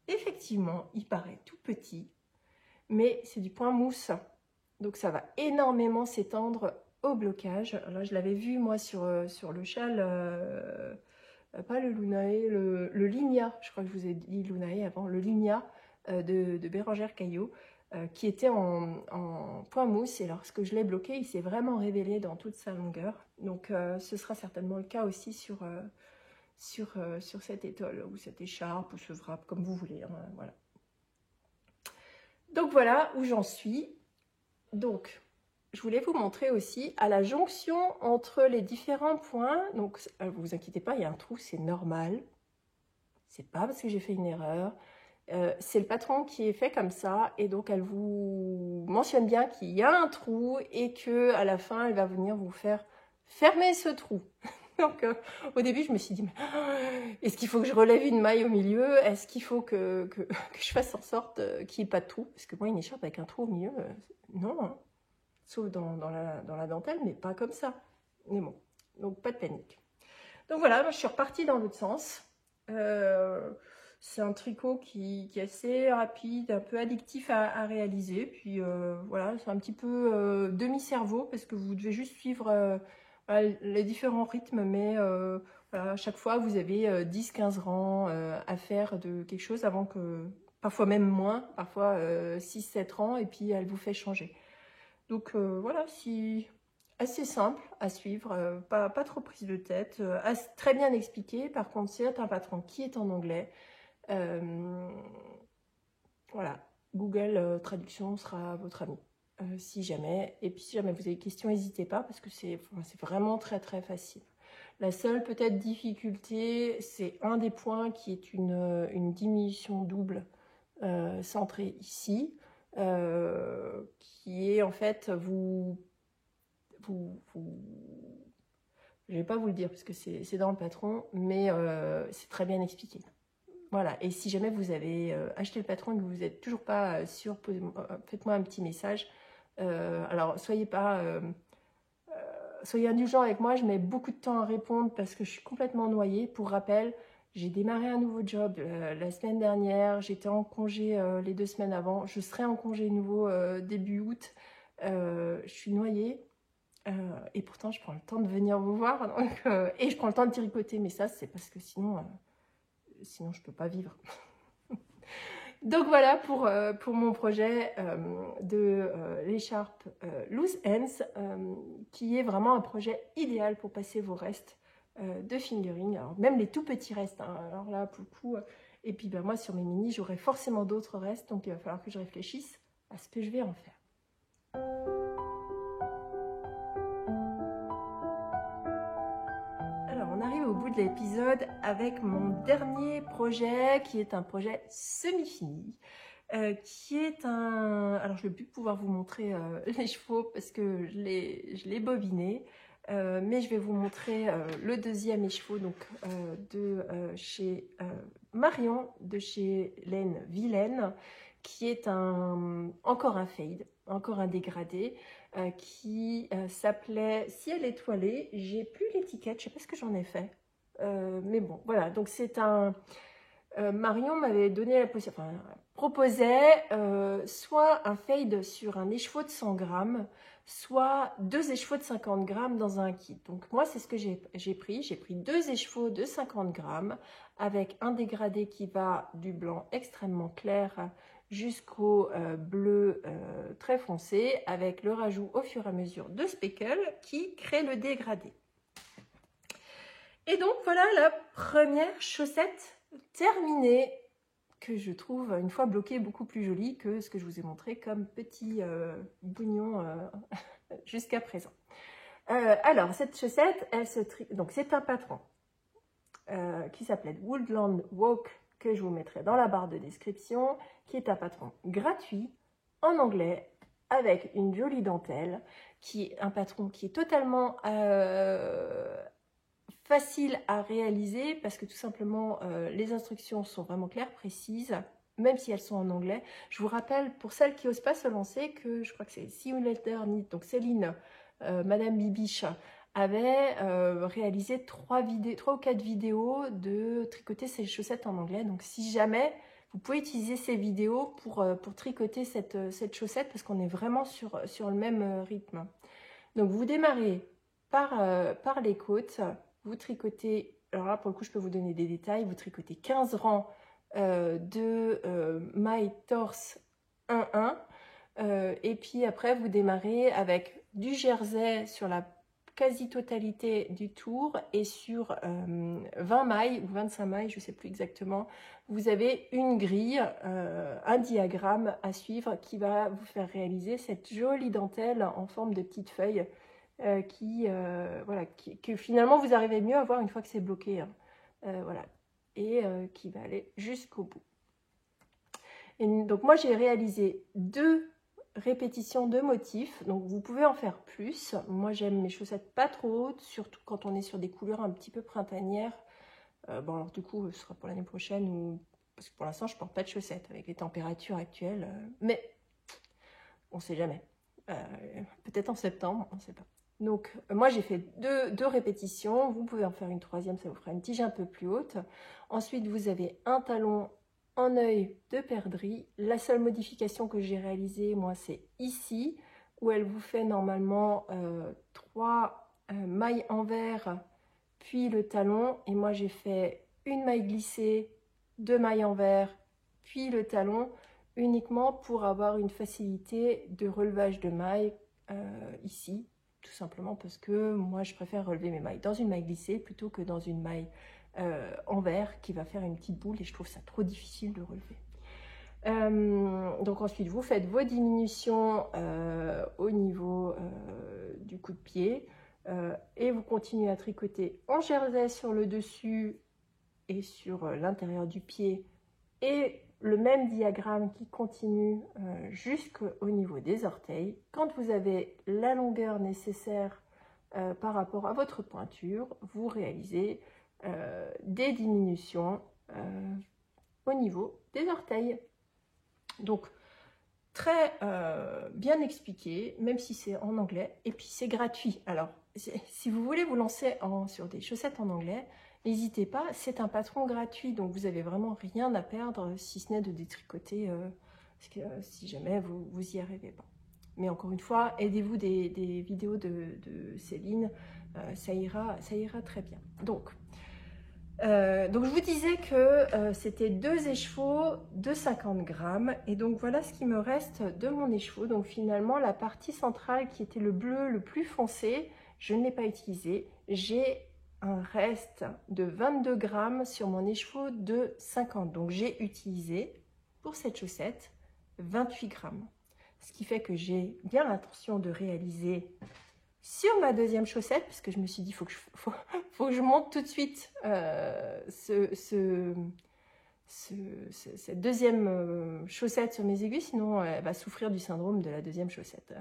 Speaker 1: Effectivement, il paraît tout petit. Mais c'est du point mousse. Donc ça va énormément s'étendre au blocage. Là, je l'avais vu moi sur le châle, pas le Lunae, le Ligna, je crois que je vous ai dit Lunae avant, le Ligna de Bérangère Caillot, qui était en point mousse. Et lorsque je l'ai bloqué, il s'est vraiment révélé dans toute sa longueur. Donc ce sera certainement le cas aussi sur cette étole, ou cette écharpe, ou ce wrap, comme vous voulez. Hein, voilà. Donc voilà où j'en suis. Donc, je voulais vous montrer aussi à la jonction entre les différents points. Donc, vous inquiétez pas, il y a un trou, c'est normal. C'est pas parce que j'ai fait une erreur. C'est le patron qui est fait comme ça, et donc elle vous mentionne bien qu'il y a un trou et que à la fin, elle va venir vous faire fermer ce trou. Donc, au début, je me suis dit, est-ce qu'il faut que je relève une maille au milieu? Est-ce qu'il faut que je fasse en sorte qu'il n'y ait pas de trou? Parce que moi, une écharpe avec un trou au milieu, non. Hein. Sauf dans la dentelle, mais pas comme ça. Mais bon, donc pas de panique. Donc voilà, moi, je suis repartie dans l'autre sens. C'est un tricot qui est assez rapide, un peu addictif à réaliser. Puis voilà, c'est un petit peu demi-cerveau, parce que vous devez juste suivre... les différents rythmes, mais voilà, à chaque fois vous avez 10-15 rangs à faire de quelque chose avant que, parfois même moins, parfois 6-7 rangs, et puis elle vous fait changer. Donc voilà, c'est assez simple à suivre, pas trop prise de tête, très bien expliqué. Par contre, c'est un patron qui est en anglais. Voilà, Google Traduction sera votre ami. Si jamais, et puis si jamais vous avez des questions, n'hésitez pas, parce que c'est vraiment très très facile. La seule peut-être difficulté, c'est un des points qui est une diminution double centrée ici, qui est en fait, je ne vais pas vous le dire parce que c'est dans le patron, mais c'est très bien expliqué. Voilà, et si jamais vous avez acheté le patron et que vous n'êtes toujours pas sûr, faites-moi un petit message. Alors, soyez indulgents avec moi, je mets beaucoup de temps à répondre parce que je suis complètement noyée. Pour rappel, j'ai démarré un nouveau job la semaine dernière, j'étais en congé les 2 semaines avant, je serai en congé nouveau début août. Je suis noyée et pourtant je prends le temps de venir vous voir donc, et je prends le temps de tricoter, mais ça c'est parce que sinon je ne peux pas vivre. Donc voilà pour mon projet de l'écharpe Loose Ends, qui est vraiment un projet idéal pour passer vos restes de fingering, alors même les tout petits restes, hein, alors là pour le coup, et puis ben, moi sur mes mini j'aurai forcément d'autres restes, donc il va falloir que je réfléchisse à ce que je vais en faire. Au bout de l'épisode avec mon dernier projet qui est un projet semi-fini, qui est un... Alors je ne vais plus pouvoir vous montrer les chevaux parce que je l'ai bobiné, mais je vais vous montrer le deuxième écheveau donc, de chez Marion, de chez Laine Vilaine, qui est encore un fade, encore un dégradé, qui s'appelait Ciel étoilé. J'ai plus l'étiquette, je ne sais pas ce que j'en ai fait. Mais bon, voilà, donc c'est un... Marion m'avait donné la possibilité, enfin, proposait soit un fade sur un écheveau de 100 grammes, soit 2 écheveaux de 50 grammes dans un kit. Donc moi, c'est ce que j'ai pris. J'ai pris 2 écheveaux de 50 grammes avec un dégradé qui va du blanc extrêmement clair jusqu'au bleu très foncé, avec le rajout au fur et à mesure de speckle qui crée le dégradé. Et donc voilà la première chaussette terminée, que je trouve une fois bloquée beaucoup plus jolie que ce que je vous ai montré comme petit bougnon jusqu'à présent. Alors cette chaussette, donc c'est un patron qui s'appelait Woodland Walk, que je vous mettrai dans la barre de description, qui est un patron gratuit en anglais avec une jolie dentelle, qui est un patron qui est totalement facile à réaliser parce que tout simplement les instructions sont vraiment claires, précises, même si elles sont en anglais. Je vous rappelle, pour celles qui n'osent pas se lancer, que je crois que c'est Simulator Knit, donc Céline, Madame Bibiche, avait réalisé 3 ou 4 vidéos de tricoter ses chaussettes en anglais. Donc si jamais, vous pouvez utiliser ces vidéos pour tricoter cette chaussette parce qu'on est vraiment sur le même rythme. Donc vous démarrez par les côtes, vous tricotez, alors là pour le coup je peux vous donner des détails, vous tricotez 15 rangs de mailles torse 1-1 et puis après vous démarrez avec du jersey sur la quasi-totalité du tour et sur 20 mailles ou 25 mailles, je ne sais plus exactement, vous avez une grille, un diagramme à suivre qui va vous faire réaliser cette jolie dentelle en forme de petite feuille que finalement vous arrivez mieux à voir une fois que c'est bloqué, hein. Voilà, et qui va aller jusqu'au bout. Et donc moi j'ai réalisé 2 répétitions de motifs, donc vous pouvez en faire plus. Moi j'aime mes chaussettes pas trop hautes, surtout quand on est sur des couleurs un petit peu printanières. Bon alors du coup ce sera pour l'année prochaine, parce que pour l'instant je porte pas de chaussettes avec les températures actuelles, mais on sait jamais. Peut-être en septembre, on ne sait pas. Donc moi j'ai fait deux répétitions, vous pouvez en faire une troisième, ça vous fera une tige un peu plus haute. Ensuite vous avez un talon en œil de perdrix. La seule modification que j'ai réalisée moi c'est ici, où elle vous fait normalement 3 mailles envers, puis le talon, et moi j'ai fait une maille glissée, 2 mailles envers, puis le talon, uniquement pour avoir une facilité de relevage de mailles ici, tout simplement parce que moi je préfère relever mes mailles dans une maille glissée plutôt que dans une maille envers qui va faire une petite boule et je trouve ça trop difficile de relever. Donc ensuite vous faites vos diminutions au niveau du coup de pied et vous continuez à tricoter en jersey sur le dessus et sur l'intérieur du pied et le même diagramme qui continue jusqu'au niveau des orteils. Quand vous avez la longueur nécessaire par rapport à votre pointure, vous réalisez des diminutions au niveau des orteils. Donc, très bien expliqué, même si c'est en anglais, et puis c'est gratuit. Alors, si vous voulez vous lancer sur des chaussettes en anglais, n'hésitez pas, c'est un patron gratuit, donc vous n'avez vraiment rien à perdre, si ce n'est de détricoter, si jamais vous y arrivez pas. Mais encore une fois, aidez-vous des vidéos de Céline, ça ira très bien. Donc je vous disais que c'était 2 échevaux de 50 grammes, et donc voilà ce qui me reste de mon écheveau. Donc finalement, la partie centrale qui était le bleu le plus foncé, je ne l'ai pas utilisé. J'ai un reste de 22 grammes sur mon écheveau de 50. Donc j'ai utilisé pour cette chaussette 28 grammes. Ce qui fait que j'ai bien l'intention de réaliser sur ma deuxième chaussette, parce que je me suis dit, il faut que je monte tout de suite cette deuxième chaussette sur mes aiguilles, sinon elle va souffrir du syndrome de la deuxième chaussette.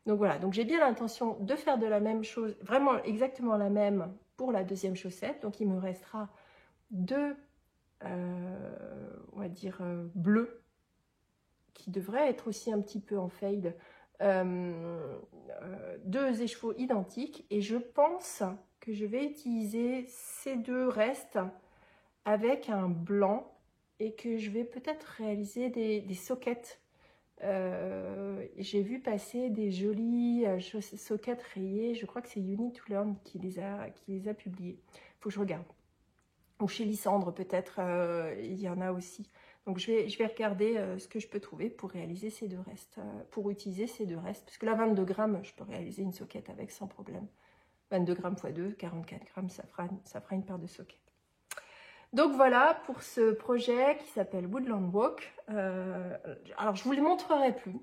Speaker 1: Donc voilà, donc j'ai bien l'intention de faire de la même chose, vraiment exactement la même pour la deuxième chaussette. Donc il me restera 2, on va dire, bleus, qui devraient être aussi un petit peu en fade. 2 écheveaux identiques, et je pense que je vais utiliser ces 2 restes avec un blanc et que je vais peut-être réaliser des sockets. J'ai vu passer des jolies sockets rayées, je crois que c'est Uni to Learn qui les a publiés. Faut que je regarde. Ou chez Lysandre peut-être, il y en a aussi. Donc je vais regarder ce que je peux trouver pour réaliser ces 2 restes, pour utiliser ces 2 restes. Parce que là, 22 grammes, je peux réaliser une socket avec sans problème. 22 grammes x 2, 44 grammes, ça fera une paire de sockets. Donc voilà pour ce projet qui s'appelle Woodland Walk. Alors je ne vous les montrerai plus.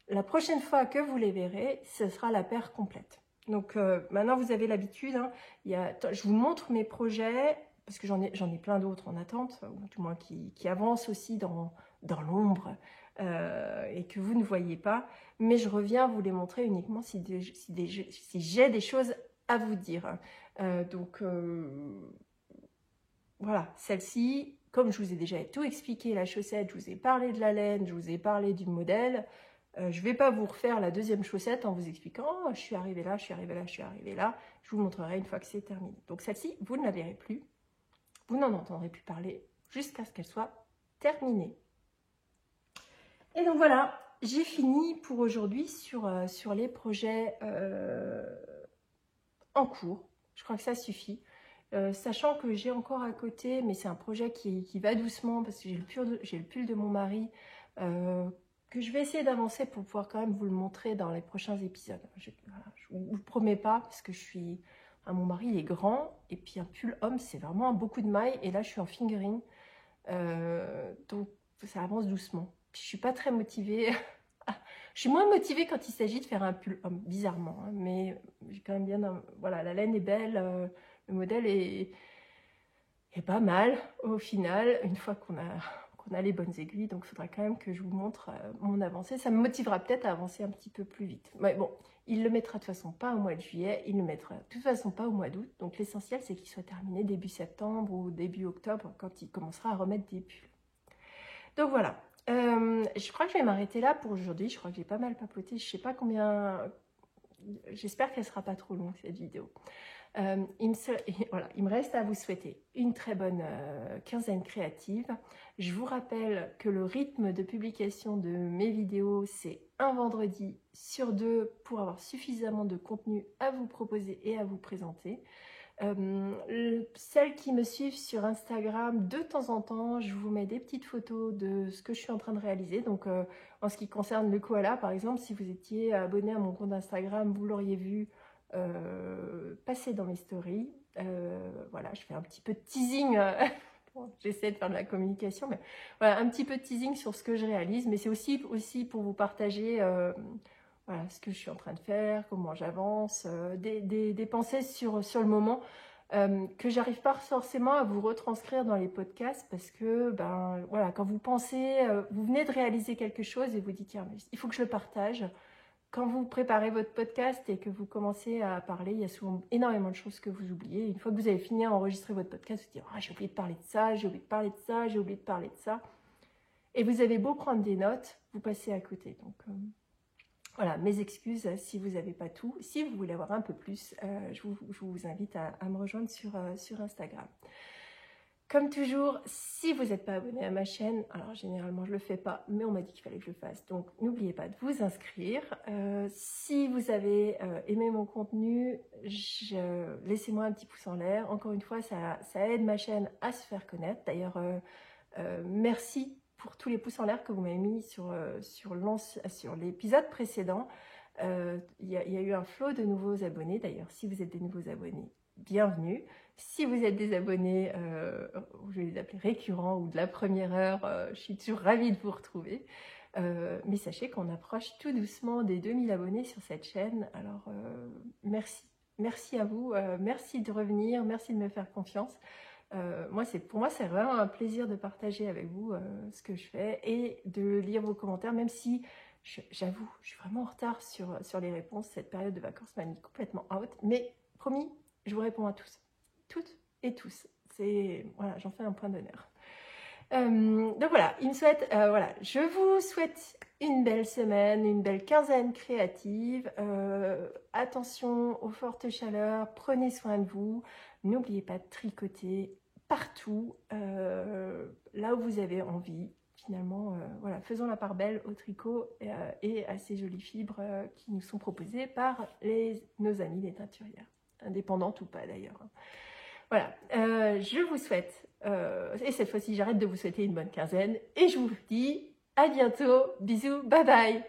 Speaker 1: La prochaine fois que vous les verrez, ce sera la paire complète. Donc maintenant vous avez l'habitude, hein, je vous montre mes projets, parce que j'en ai plein d'autres en attente, ou du moins qui avancent aussi dans l'ombre. et que vous ne voyez pas. Mais je reviens vous les montrer uniquement si j'ai des choses à vous dire. Voilà, celle-ci, comme je vous ai déjà tout expliqué, la chaussette, je vous ai parlé de la laine, je vous ai parlé du modèle. Je ne vais pas vous refaire la deuxième chaussette en vous expliquant « je suis arrivée là, je suis arrivée là, je suis arrivée là ». Je vous montrerai une fois que c'est terminé. Donc celle-ci, vous ne la verrez plus. Vous n'en entendrez plus parler jusqu'à ce qu'elle soit terminée. Et donc voilà, j'ai fini pour aujourd'hui sur les projets en cours. Je crois que ça suffit. Sachant que j'ai encore à côté, mais c'est un projet qui va doucement parce que j'ai le pull de mon mari que je vais essayer d'avancer pour pouvoir quand même vous le montrer dans les prochains épisodes. Je ne vous promets pas parce que mon mari il est grand et puis un pull homme c'est vraiment beaucoup de mailles et là je suis en fingering donc ça avance doucement. Puis, je suis pas très motivée. Je suis moins motivée quand il s'agit de faire un pull homme, bizarrement, hein, mais j'ai quand même bien. Voilà, la laine est belle. Le modèle est pas mal au final, une fois qu'on a les bonnes aiguilles. Donc, il faudra quand même que je vous montre mon avancée. Ça me motivera peut-être à avancer un petit peu plus vite. Mais bon, il le mettra de toute façon pas au mois de juillet. Il le mettra de toute façon pas au mois d'août. Donc, l'essentiel, c'est qu'il soit terminé début septembre ou début octobre quand il commencera à remettre des pulls. Donc, voilà. Je crois que je vais m'arrêter là pour aujourd'hui. Je crois que j'ai pas mal papoté. Je sais pas combien... J'espère qu'elle sera pas trop longue, cette vidéo. Il me reste à vous souhaiter une très bonne quinzaine créative. Je vous rappelle que le rythme de publication de mes vidéos, c'est un vendredi sur 2 pour avoir suffisamment de contenu à vous proposer et à vous présenter. Celles qui me suivent sur Instagram, de temps en temps, je vous mets des petites photos de ce que je suis en train de réaliser. Donc, en ce qui concerne le koala, par exemple, si vous étiez abonné à mon compte Instagram, vous l'auriez vu passer dans mes stories. Voilà, je fais un petit peu de teasing. J'essaie de faire de la communication, mais voilà, un petit peu de teasing sur ce que je réalise. Mais c'est aussi pour vous partager voilà, ce que je suis en train de faire, comment j'avance, des pensées sur le moment que j'arrive pas forcément à vous retranscrire dans les podcasts parce que voilà, quand vous pensez, vous venez de réaliser quelque chose et vous dites tiens, il faut que je le partage. Quand vous préparez votre podcast et que vous commencez à parler, il y a souvent énormément de choses que vous oubliez. Une fois que vous avez fini à enregistrer votre podcast, vous dites « Ah, j'ai oublié de parler de ça, j'ai oublié de parler de ça, j'ai oublié de parler de ça. » Et vous avez beau prendre des notes, vous passez à côté. Donc, voilà, mes excuses si vous n'avez pas tout. Si vous voulez avoir un peu plus, je vous invite à me rejoindre sur Instagram. Comme toujours, si vous n'êtes pas abonné à ma chaîne, alors généralement je ne le fais pas, mais on m'a dit qu'il fallait que je le fasse, donc n'oubliez pas de vous inscrire. Si vous avez aimé mon contenu, laissez-moi un petit pouce en l'air. Encore une fois, ça aide ma chaîne à se faire connaître. D'ailleurs, merci pour tous les pouces en l'air que vous m'avez mis sur l'épisode précédent. Il y a eu un flot de nouveaux abonnés. D'ailleurs, si vous êtes des nouveaux abonnés, bienvenue. Si vous êtes des abonnés, je vais les appeler récurrents ou de la première heure, je suis toujours ravie de vous retrouver. Mais sachez qu'on approche tout doucement des 2000 abonnés sur cette chaîne. Alors, merci. Merci à vous. Merci de revenir. Merci de me faire confiance. Pour moi, c'est vraiment un plaisir de partager avec vous ce que je fais et de lire vos commentaires, même si, j'avoue, je suis vraiment en retard sur les réponses. Cette période de vacances m'a mis complètement out. Mais promis, je vous réponds à tous. Toutes et tous. Voilà, j'en fais un point d'honneur. Donc voilà, je vous souhaite une belle semaine, une belle quinzaine créative. Attention aux fortes chaleurs, prenez soin de vous. N'oubliez pas de tricoter partout, là où vous avez envie. Finalement, voilà, faisons la part belle au tricot et à ces jolies fibres qui nous sont proposées par nos amis les teinturières, indépendantes ou pas d'ailleurs. Voilà, je vous souhaite, et cette fois-ci j'arrête de vous souhaiter une bonne quinzaine, et je vous dis à bientôt, bisous, bye bye.